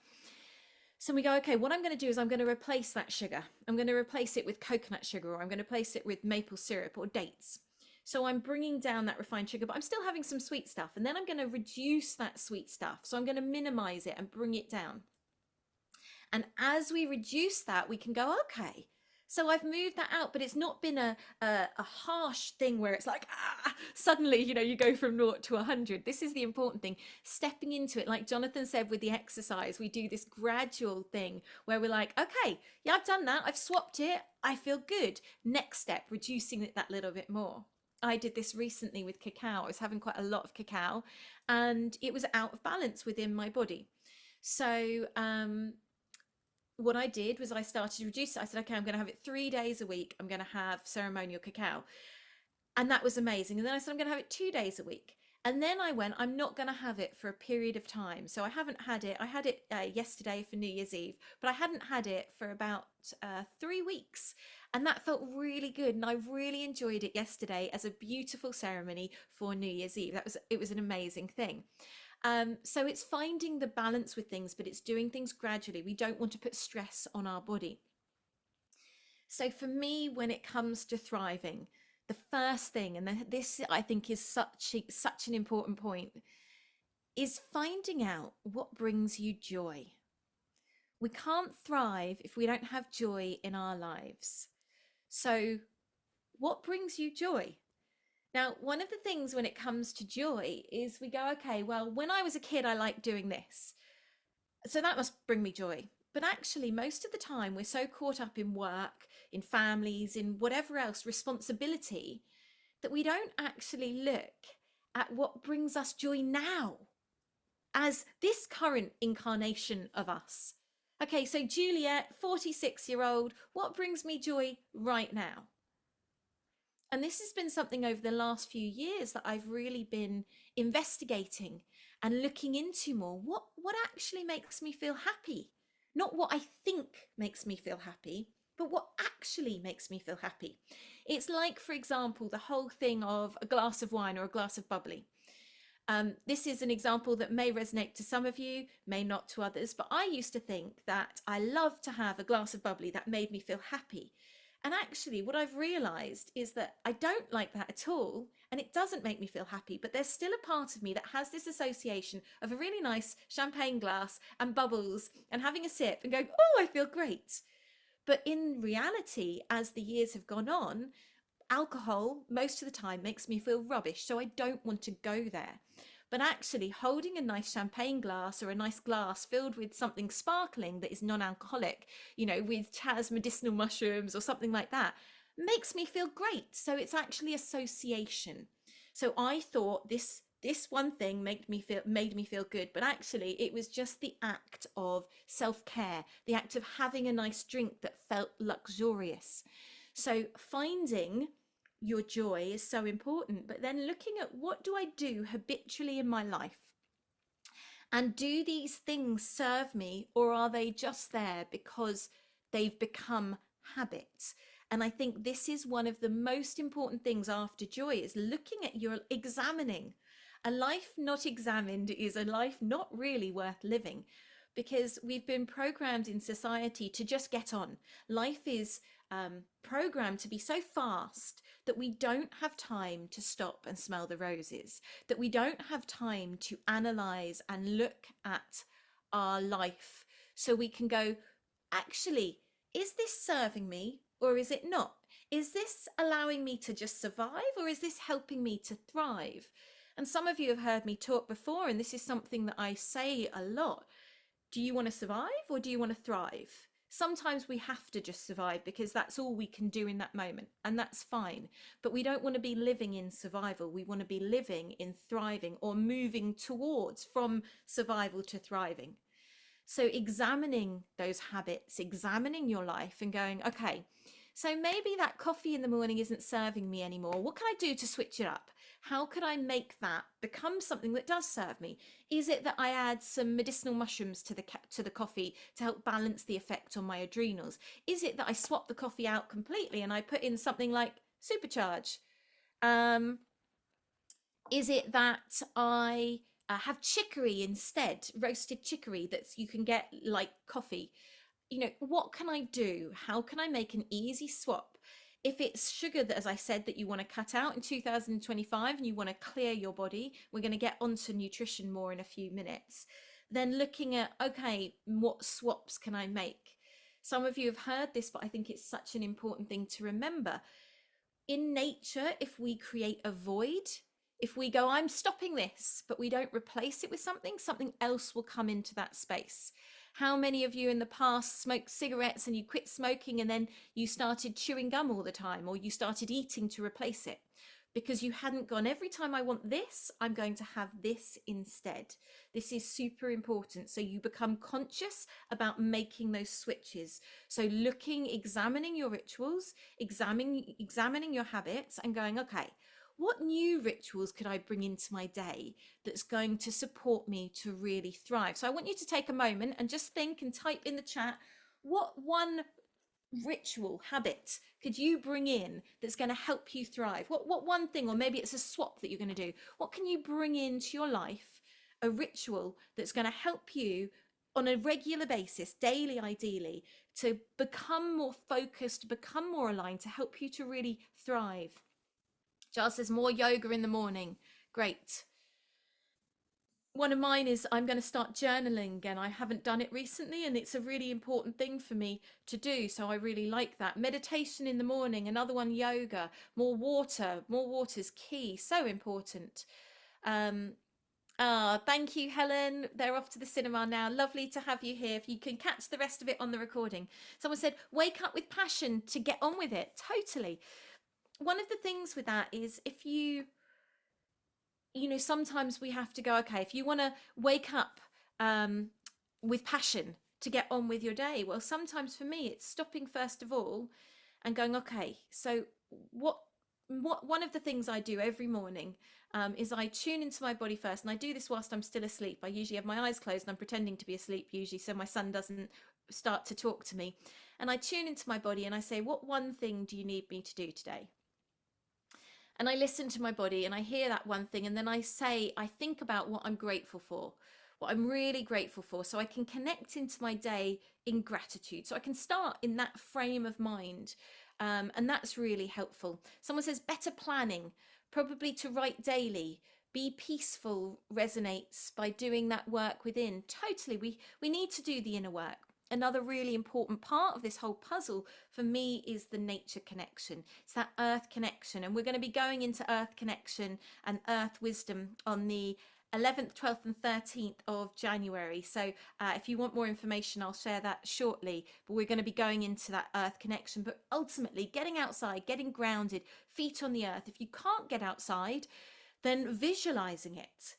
So we go, okay, what I'm going to do is I'm going to replace that sugar. I'm going to replace it with coconut sugar, or I'm going to replace it with maple syrup or dates. So I'm bringing down that refined sugar, but I'm still having some sweet stuff. And then I'm going to reduce that sweet stuff. So I'm going to minimize it and bring it down. And as we reduce that, we can go, okay, so I've moved that out, but it's not been a harsh thing where it's like, suddenly, you go from 0 to 100. This is the important thing, stepping into it. Like Jonathan said with the exercise, we do this gradual thing where we're like, okay, yeah, I've done that. I've swapped it. I feel good. Next step, reducing it that little bit more. I did this recently with cacao. I was having quite a lot of cacao and it was out of balance within my body. So what I did was I started to reduce it. I said, okay, I'm going to have it 3 days a week. I'm going to have ceremonial cacao. And that was amazing. And then I said, I'm going to have it 2 days a week. And then I went, I'm not going to have it for a period of time. So I haven't had it. I had it yesterday for New Year's Eve, but I hadn't had it for about 3 weeks. And that felt really good. And I really enjoyed it yesterday as a beautiful ceremony for New Year's Eve. It was an amazing thing. So it's finding the balance with things, but it's doing things gradually. We don't want to put stress on our body. So for me, when it comes to thriving, the first thing, and this I think is such an important point, is finding out what brings you joy. We can't thrive if we don't have joy in our lives. So what brings you joy? Now, one of the things when it comes to joy is we go, okay, well, when I was a kid, I liked doing this. So that must bring me joy. But actually, most of the time, we're so caught up in work, in families, in whatever else, responsibility, that we don't actually look at what brings us joy now as this current incarnation of us. Okay, so Juliette, 46-year-old, what brings me joy right now? And this has been something over the last few years that I've really been investigating and looking into more. What actually makes me feel happy? Not what I think makes me feel happy, but what actually makes me feel happy. It's like, for example, the whole thing of a glass of wine or a glass of bubbly. This is an example that may resonate to some of you, may not to others, but I used to think that I loved to have a glass of bubbly that made me feel happy. And actually, what I've realized is that I don't like that at all, and it doesn't make me feel happy, but there's still a part of me that has this association of a really nice champagne glass and bubbles and having a sip and going, oh, I feel great. But in reality, as the years have gone on, alcohol most of the time makes me feel rubbish, so I don't want to go there. But actually holding a nice champagne glass or a nice glass filled with something sparkling that is non-alcoholic, you know, with Chaz medicinal mushrooms or something like that, makes me feel great. So it's actually association. So I thought this one thing made me feel good, but actually it was just the act of self-care, the act of having a nice drink that felt luxurious. So finding your joy is so important, but then looking at what do I do habitually in my life, and do these things serve me, or are they just there because they've become habits? And I think this is one of the most important things after joy, is looking at your examining. A life not examined is a life not really worth living, because we've been programmed in society to just get on. Life is programmed to be so fast that we don't have time to stop and smell the roses, that we don't have time to analyze and look at our life so we can go, actually, is this serving me or is it not? Is this allowing me to just survive, or is this helping me to thrive? And some of you have heard me talk before, and this is something that I say a lot. Do you want to survive or do you want to thrive? Sometimes we have to just survive because that's all we can do in that moment, and that's fine. But we don't want to be living in survival. We want to be living in thriving, or moving towards from survival to thriving. So examining those habits, examining your life and going, okay, so maybe that coffee in the morning isn't serving me anymore. What can I do to switch it up? How could I make that become something that does serve me? Is it that I add some medicinal mushrooms to the coffee to help balance the effect on my adrenals? Is it that I swap the coffee out completely and I put in something like Supercharge? Is it that I have chicory instead, roasted chicory that you can get like coffee? You know, what can I do? How can I make an easy swap? If it's sugar that, as I said, that you want to cut out in 2025 and you want to clear your body, we're going to get onto nutrition more in a few minutes. Then looking at, okay, what swaps can I make? Some of you have heard this, but I think it's such an important thing to remember. In nature, if we create a void, if we go, I'm stopping this, but we don't replace it with something, something else will come into that space. How many of you in the past smoked cigarettes and you quit smoking and then you started chewing gum all the time, or you started eating to replace it? because you hadn't gone, every time I want this, I'm going to have this instead. This is super important. So you become conscious about making those switches. So examining your rituals, examining your habits and going, okay, what new rituals could I bring into my day that's going to support me to really thrive? So I want you to take a moment and just think and type in the chat, what one ritual habit could you bring in that's going to help you thrive? What one thing, or maybe it's a swap that you're going to do, what can you bring into your life, a ritual that's going to help you on a regular basis, daily ideally, to become more focused, become more aligned, to help you to really thrive? Giles says more yoga in the morning. Great. One of mine is I'm going to start journaling again. I haven't done it recently, and it's a really important thing for me to do. So I really like that. Meditation in the morning. Another one, yoga. More water. More water is key. So important. Thank you, Helen. They're off to the cinema now. Lovely to have you here. If you can catch the rest of it on the recording. Someone said, wake up with passion to get on with it. Totally. One of the things with that is if sometimes we have to go, okay, if you want to wake up with passion to get on with your day, well, sometimes for me, it's stopping first of all and going, okay, so what one of the things I do every morning is I tune into my body first, and I do this whilst I'm still asleep. I usually have my eyes closed and I'm pretending to be asleep usually, so my son doesn't start to talk to me. And I tune into my body and I say, what one thing do you need me to do today? And I listen to my body and I hear that one thing, and then I think about what I'm grateful for, what I'm really grateful for, so I can connect into my day in gratitude. So I can start in that frame of mind. And that's really helpful. Someone says better planning, probably to write daily. Be peaceful resonates by doing that work within. Totally. We need to do the inner work. Another really important part of this whole puzzle for me is the nature connection. It's that earth connection. And we're going to be going into earth connection and earth wisdom on the 11th, 12th and 13th of January. So if you want more information, I'll share that shortly. But we're going to be going into that earth connection. But ultimately, getting outside, getting grounded, feet on the earth. If you can't get outside, then visualizing it.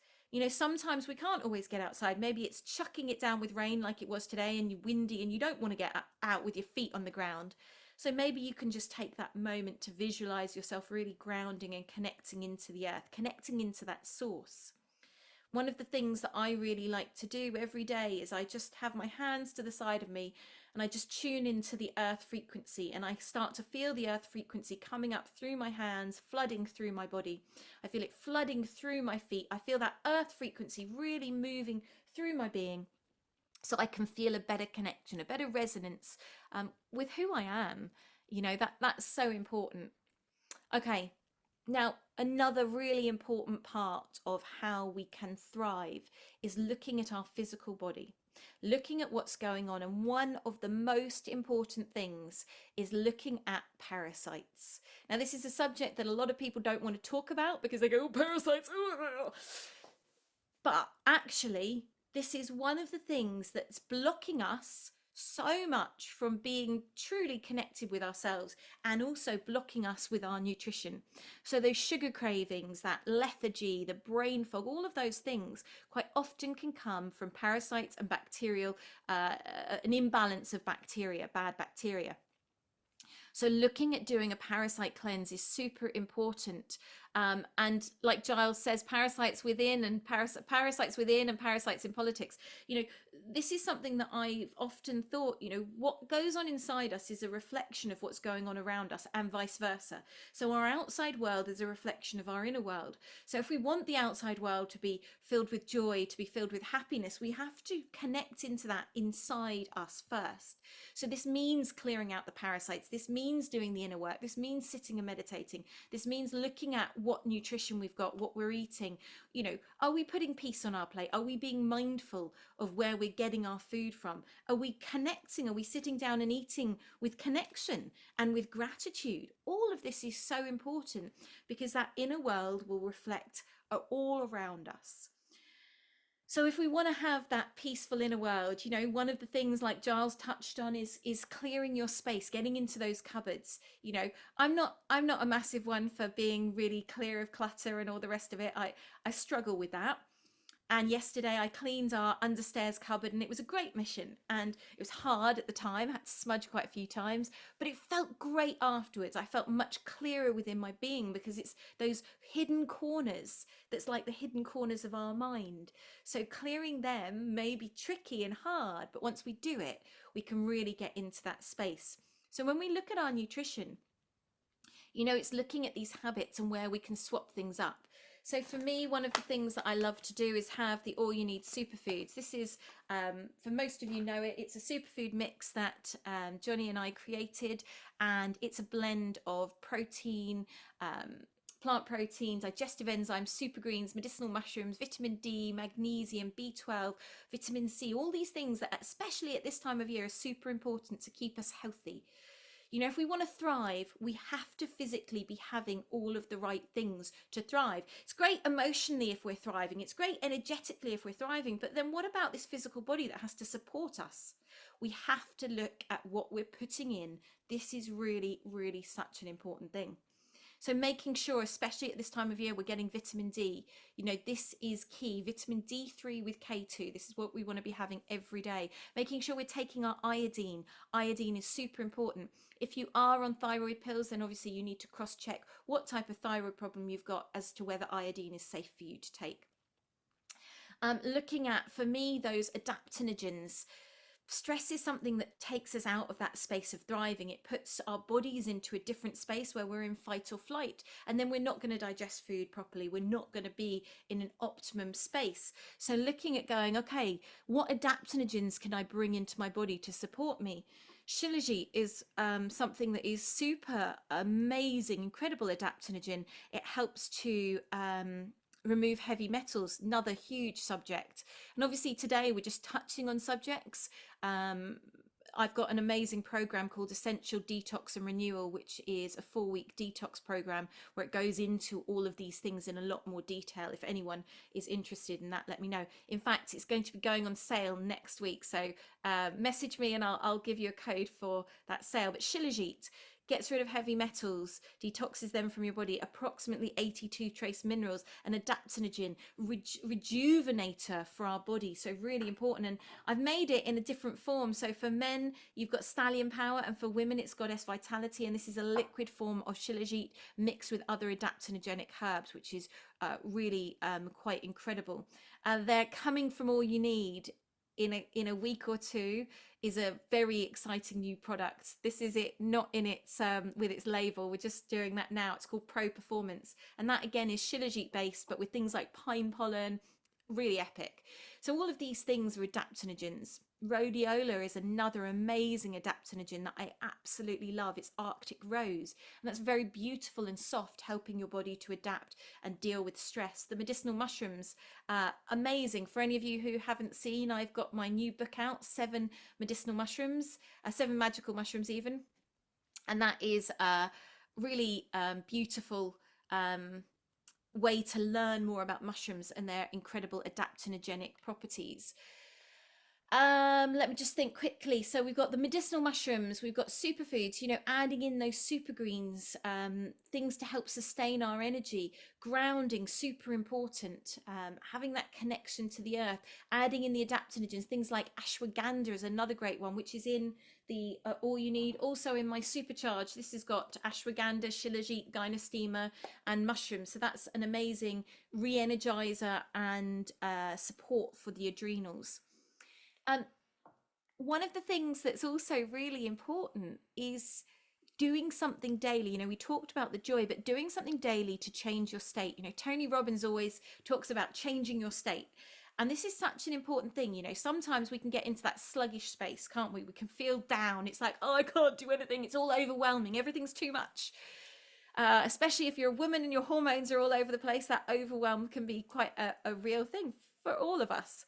Sometimes we can't always get outside. Maybe it's chucking it down with rain like it was today, and you're windy and you don't want to get out with your feet on the ground. So maybe you can just take that moment to visualize yourself really grounding and connecting into the earth, connecting into that source. One of the things that I really like to do every day is I just have my hands to the side of me and I just tune into the earth frequency, and I start to feel the earth frequency coming up through my hands, flooding through my body. I feel it flooding through my feet. I feel that earth frequency really moving through my being, so I can feel a better connection, a better resonance with who I am. That's so important. Okay. Now, another really important part of how we can thrive is looking at our physical body, looking at what's going on. And one of the most important things is looking at parasites. Now, this is a subject that a lot of people don't want to talk about because they go, oh, parasites. But actually, this is one of the things that's blocking us so much from being truly connected with ourselves, and also blocking us with our nutrition. So those sugar cravings, that lethargy, the brain fog, all of those things quite often can come from parasites and bacterial, an imbalance of bacteria, bad bacteria. So looking at doing a parasite cleanse is super important. And like Giles says, parasites within and parasites within and parasites in politics. This is something that I've often thought, what goes on inside us is a reflection of what's going on around us, and vice versa. So our outside world is a reflection of our inner world. So if we want the outside world to be filled with joy, to be filled with happiness, we have to connect into that inside us first. So this means clearing out the parasites. This means doing the inner work. This means sitting and meditating. This means looking at what nutrition we've got, what we're eating. Are we putting peace on our plate? Are we being mindful of where we're getting our food from? Are we connecting? Are we sitting down and eating with connection and with gratitude? All of this is so important because that inner world will reflect all around us. So if we want to have that peaceful inner world, you know, one of the things like Giles touched on is clearing your space, getting into those cupboards. You know, I'm not a massive one for being really clear of clutter and all the rest of it. I struggle with that. And yesterday I cleaned our understairs cupboard, and it was a great mission. And it was hard at the time, I had to smudge quite a few times, but it felt great afterwards. I felt much clearer within my being, because it's those hidden corners that's like the hidden corners of our mind. So clearing them may be tricky and hard, but once we do it, we can really get into that space. So when we look at our nutrition, you know, it's looking at these habits and where we can swap things up. So for me, one of the things that I love to do is have the All You Need Superfoods. This is, for most of you know it, it's a superfood mix that Johnny and I created, and it's a blend of protein, plant protein, digestive enzymes, super greens, medicinal mushrooms, vitamin D, magnesium, B12, vitamin C, all these things that, especially at this time of year, are super important to keep us healthy. You know, if we want to thrive, we have to physically be having all of the right things to thrive. It's great emotionally if we're thriving. It's great energetically if we're thriving. But then what about this physical body that has to support us? We have to look at what we're putting in. This is really, really such an important thing. So making sure, especially at this time of year, we're getting vitamin D. You know, this is key. Vitamin D3 with K2. This is what we want to be having every day. Making sure we're taking our iodine. Iodine is super important. If you are on thyroid pills, then obviously you need to cross-check what type of thyroid problem you've got as to whether iodine is safe for you to take. Looking at, for me, those adaptogens. Stress is something that takes us out of that space of thriving. It puts our bodies into a different space where we're in fight or flight, and then we're not going to digest food properly. We're not going to be in an optimum space. So looking at going, okay, what adaptogens can I bring into my body to support me? Shilajit is something that is super amazing, incredible adaptogen. It helps to remove heavy metals, another huge subject. And obviously today we're just touching on subjects. I've got an amazing program called Essential Detox and Renewal, which is a 4-week detox program where it goes into all of these things in a lot more detail. If anyone is interested in that, let me know. In fact, it's going to be going on sale next week. So message me and I'll give you a code for that sale. But Shilajit gets rid of heavy metals, detoxes them from your body, approximately 82 trace minerals, an adaptogen, rejuvenator for our body. So really important. And I've made it in a different form. So for men, you've got Stallion Power, and for women, it's Goddess Vitality. And this is a liquid form of Shilajit mixed with other adaptogenic herbs, which is really quite incredible. They're coming from All You Need in a week or two. Is a very exciting new product. This is it, not in its with its label. We're just doing that now. It's called Pro Performance, and that again is Shilajit based, but with things like pine pollen. Really epic. So all of these things are adaptogens. Rhodiola is another amazing adaptogen that I absolutely love. It's Arctic rose, and that's very beautiful and soft, helping your body to adapt and deal with stress. The medicinal mushrooms, amazing. For any of you who haven't seen, I've got my new book out, 7 medicinal mushrooms, 7 magical mushrooms even, and that is really beautiful way to learn more about mushrooms and their incredible adaptogenic properties. Let me just think quickly. So we've got the medicinal mushrooms, we've got superfoods, you know, adding in those super greens, things to help sustain our energy, grounding, super important, having that connection to the earth, adding in the adaptogens, things like ashwagandha is another great one, which is in the All You Need. Also in my Supercharge, this has got ashwagandha, shilajit, gynostema, and mushrooms. So that's an amazing re-energizer and support for the adrenals. One of the things that's also really important is doing something daily. You know, we talked about the joy, but doing something daily to change your state. You know, Tony Robbins always talks about changing your state. And this is such an important thing. You know, sometimes we can get into that sluggish space, can't we? We can feel down. It's like, oh, I can't do anything. It's all overwhelming. Everything's too much. Especially if you're a woman and your hormones are all over the place, that overwhelm can be quite a real thing for all of us.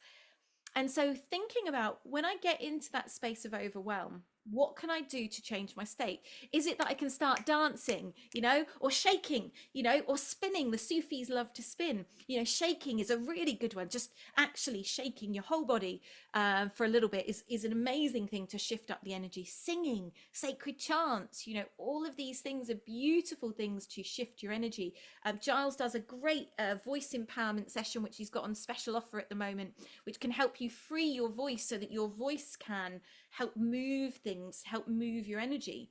And so thinking about when I get into that space of overwhelm, what can I do to change my state? Is it that I can start dancing, or shaking, or spinning? The Sufis love to spin. Shaking is a really good one. Just actually shaking your whole body for a little bit is an amazing thing to shift up the energy. Singing, sacred chants, all of these things are beautiful things to shift your energy. Giles does a great voice empowerment session, which he's got on special offer at the moment, which can help you free your voice so that your voice can help move things, help move your energy.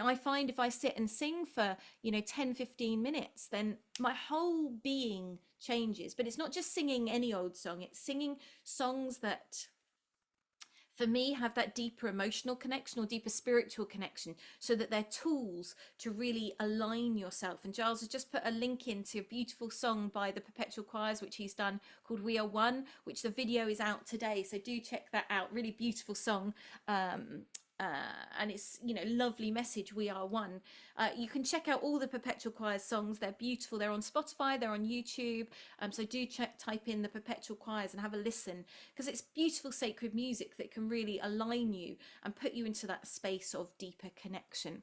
I find if I sit and sing for 10-15 minutes, then my whole being changes. But it's not just singing any old song, it's singing songs that for me have that deeper emotional connection or deeper spiritual connection, so that they're tools to really align yourself. And Giles has just put a link into a beautiful song by the Perpetual Choirs, which he's done, called We Are One, which the video is out today, so do check that out. Really beautiful song. And it's lovely message. We are one. You can check out all the Perpetual Choirs songs. They're beautiful. They're on Spotify, they're on YouTube, so do type in the Perpetual Choirs and have a listen, because it's beautiful sacred music that can really align you and put you into that space of deeper connection.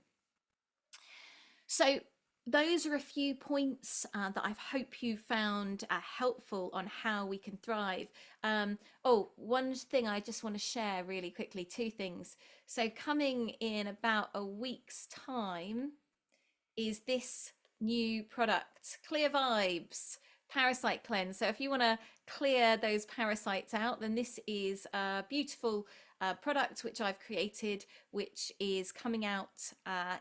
So those are a few points that I hope you found helpful on how we can thrive. One thing I just want to share really quickly, two things. So coming in about a week's time is this new product, Clear Vibes Parasite Cleanse. So if you want to clear those parasites out, then this is a beautiful product which I've created, which is coming out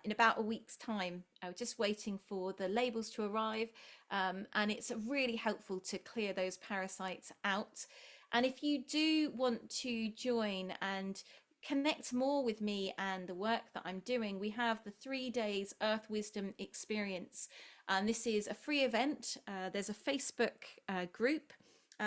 in about a week's time. I was just waiting for the labels to arrive, and it's really helpful to clear those parasites out. And if you do want to join and connect more with me and the work that I'm doing, we have the 3 days Earth Wisdom experience, and this is a free event. There's a Facebook group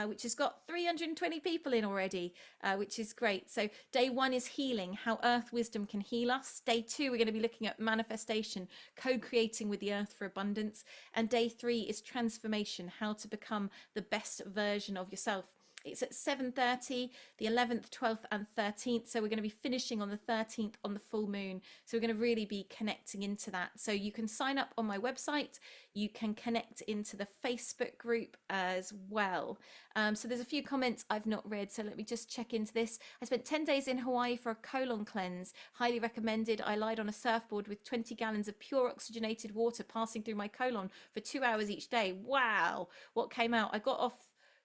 which has got 320 people in already, which is great. So day 1 is healing, how Earth Wisdom can heal us. Day 2, we're going to be looking at manifestation, co-creating with the earth for abundance. And day 3 is transformation, how to become the best version of yourself. It's at 7:30, the 11th, 12th and 13th. So we're going to be finishing on the 13th on the full moon. So we're going to really be connecting into that. So you can sign up on my website. You can connect into the Facebook group as well. So there's a few comments I've not read. So let me just check into this. I spent 10 days in Hawaii for a colon cleanse. Highly recommended. I lied on a surfboard with 20 gallons of pure oxygenated water passing through my colon for 2 hours each day. Wow. What came out? I got off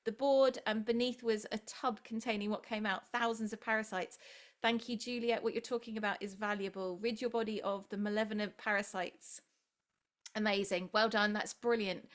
the board and beneath was a tub containing what came out, thousands of parasites. Thank you, Juliette. What you're talking about is valuable. Rid your body of the malevolent parasites. Amazing. Well done. That's brilliant.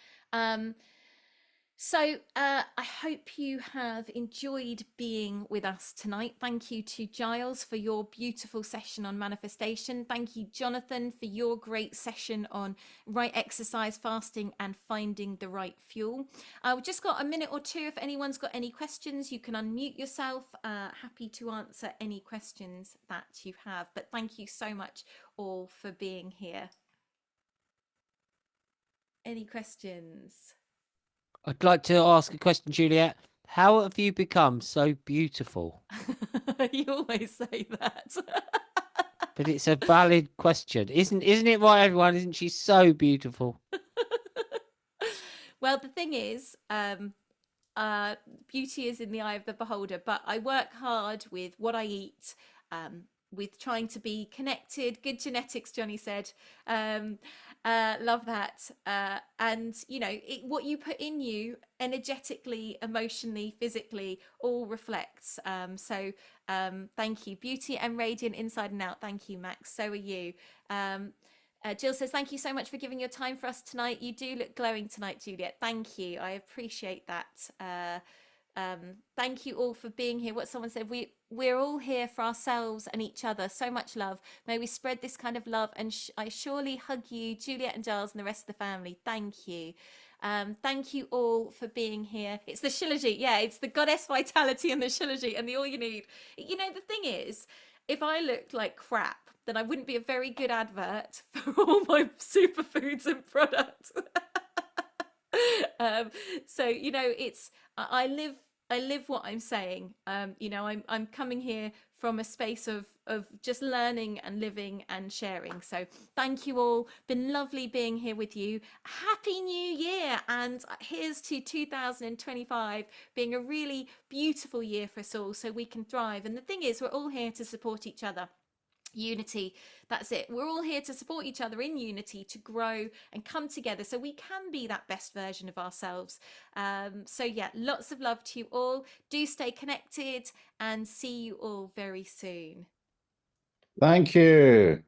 So I hope you have enjoyed being with us tonight. Thank you to Giles for your beautiful session on manifestation. Thank you, Jonathan, for your great session on right exercise, fasting, and finding the right fuel. We've just got a minute or two. If anyone's got any questions, you can unmute yourself. Happy to answer any questions that you have. But thank you so much all for being here. Any questions? I'd like to ask a question, Juliette. How have you become so beautiful? You always say that. But it's a valid question. Isn't it right, everyone? Isn't she so beautiful? Well, the thing is, beauty is in the eye of the beholder, but I work hard with what I eat, with trying to be connected. Good genetics, Johnny said. Love that. And what you put in you energetically, emotionally, physically all reflects. So thank you. Beauty and radiant inside and out. Thank you, Max. So are you. Jill says, thank you so much for giving your time for us tonight. You do look glowing tonight, Juliette. Thank you. I appreciate that. Thank you all for being here. What someone said, we're all here for ourselves and each other. So much love. May we spread this kind of love. And I surely hug you, Juliette and Giles, and the rest of the family. Thank you. Thank you all for being here. It's the Shilajit. Yeah, it's the goddess vitality and the Shilajit and the all you need. The thing is, if I looked like crap, then I wouldn't be a very good advert for all my superfoods and products. So, I live I live what I'm saying. You know, I'm coming here from a space of just learning and living and sharing. So thank you all. Been lovely being here with you. Happy New Year, and here's to 2025 being a really beautiful year for us all, so we can thrive. And the thing is, we're all here to support each other. Unity, that's it. We're all here to support each other in unity, to grow and come together so we can be that best version of ourselves. So yeah, lots of love to you all. Do stay connected, and see you all very soon. Thank you.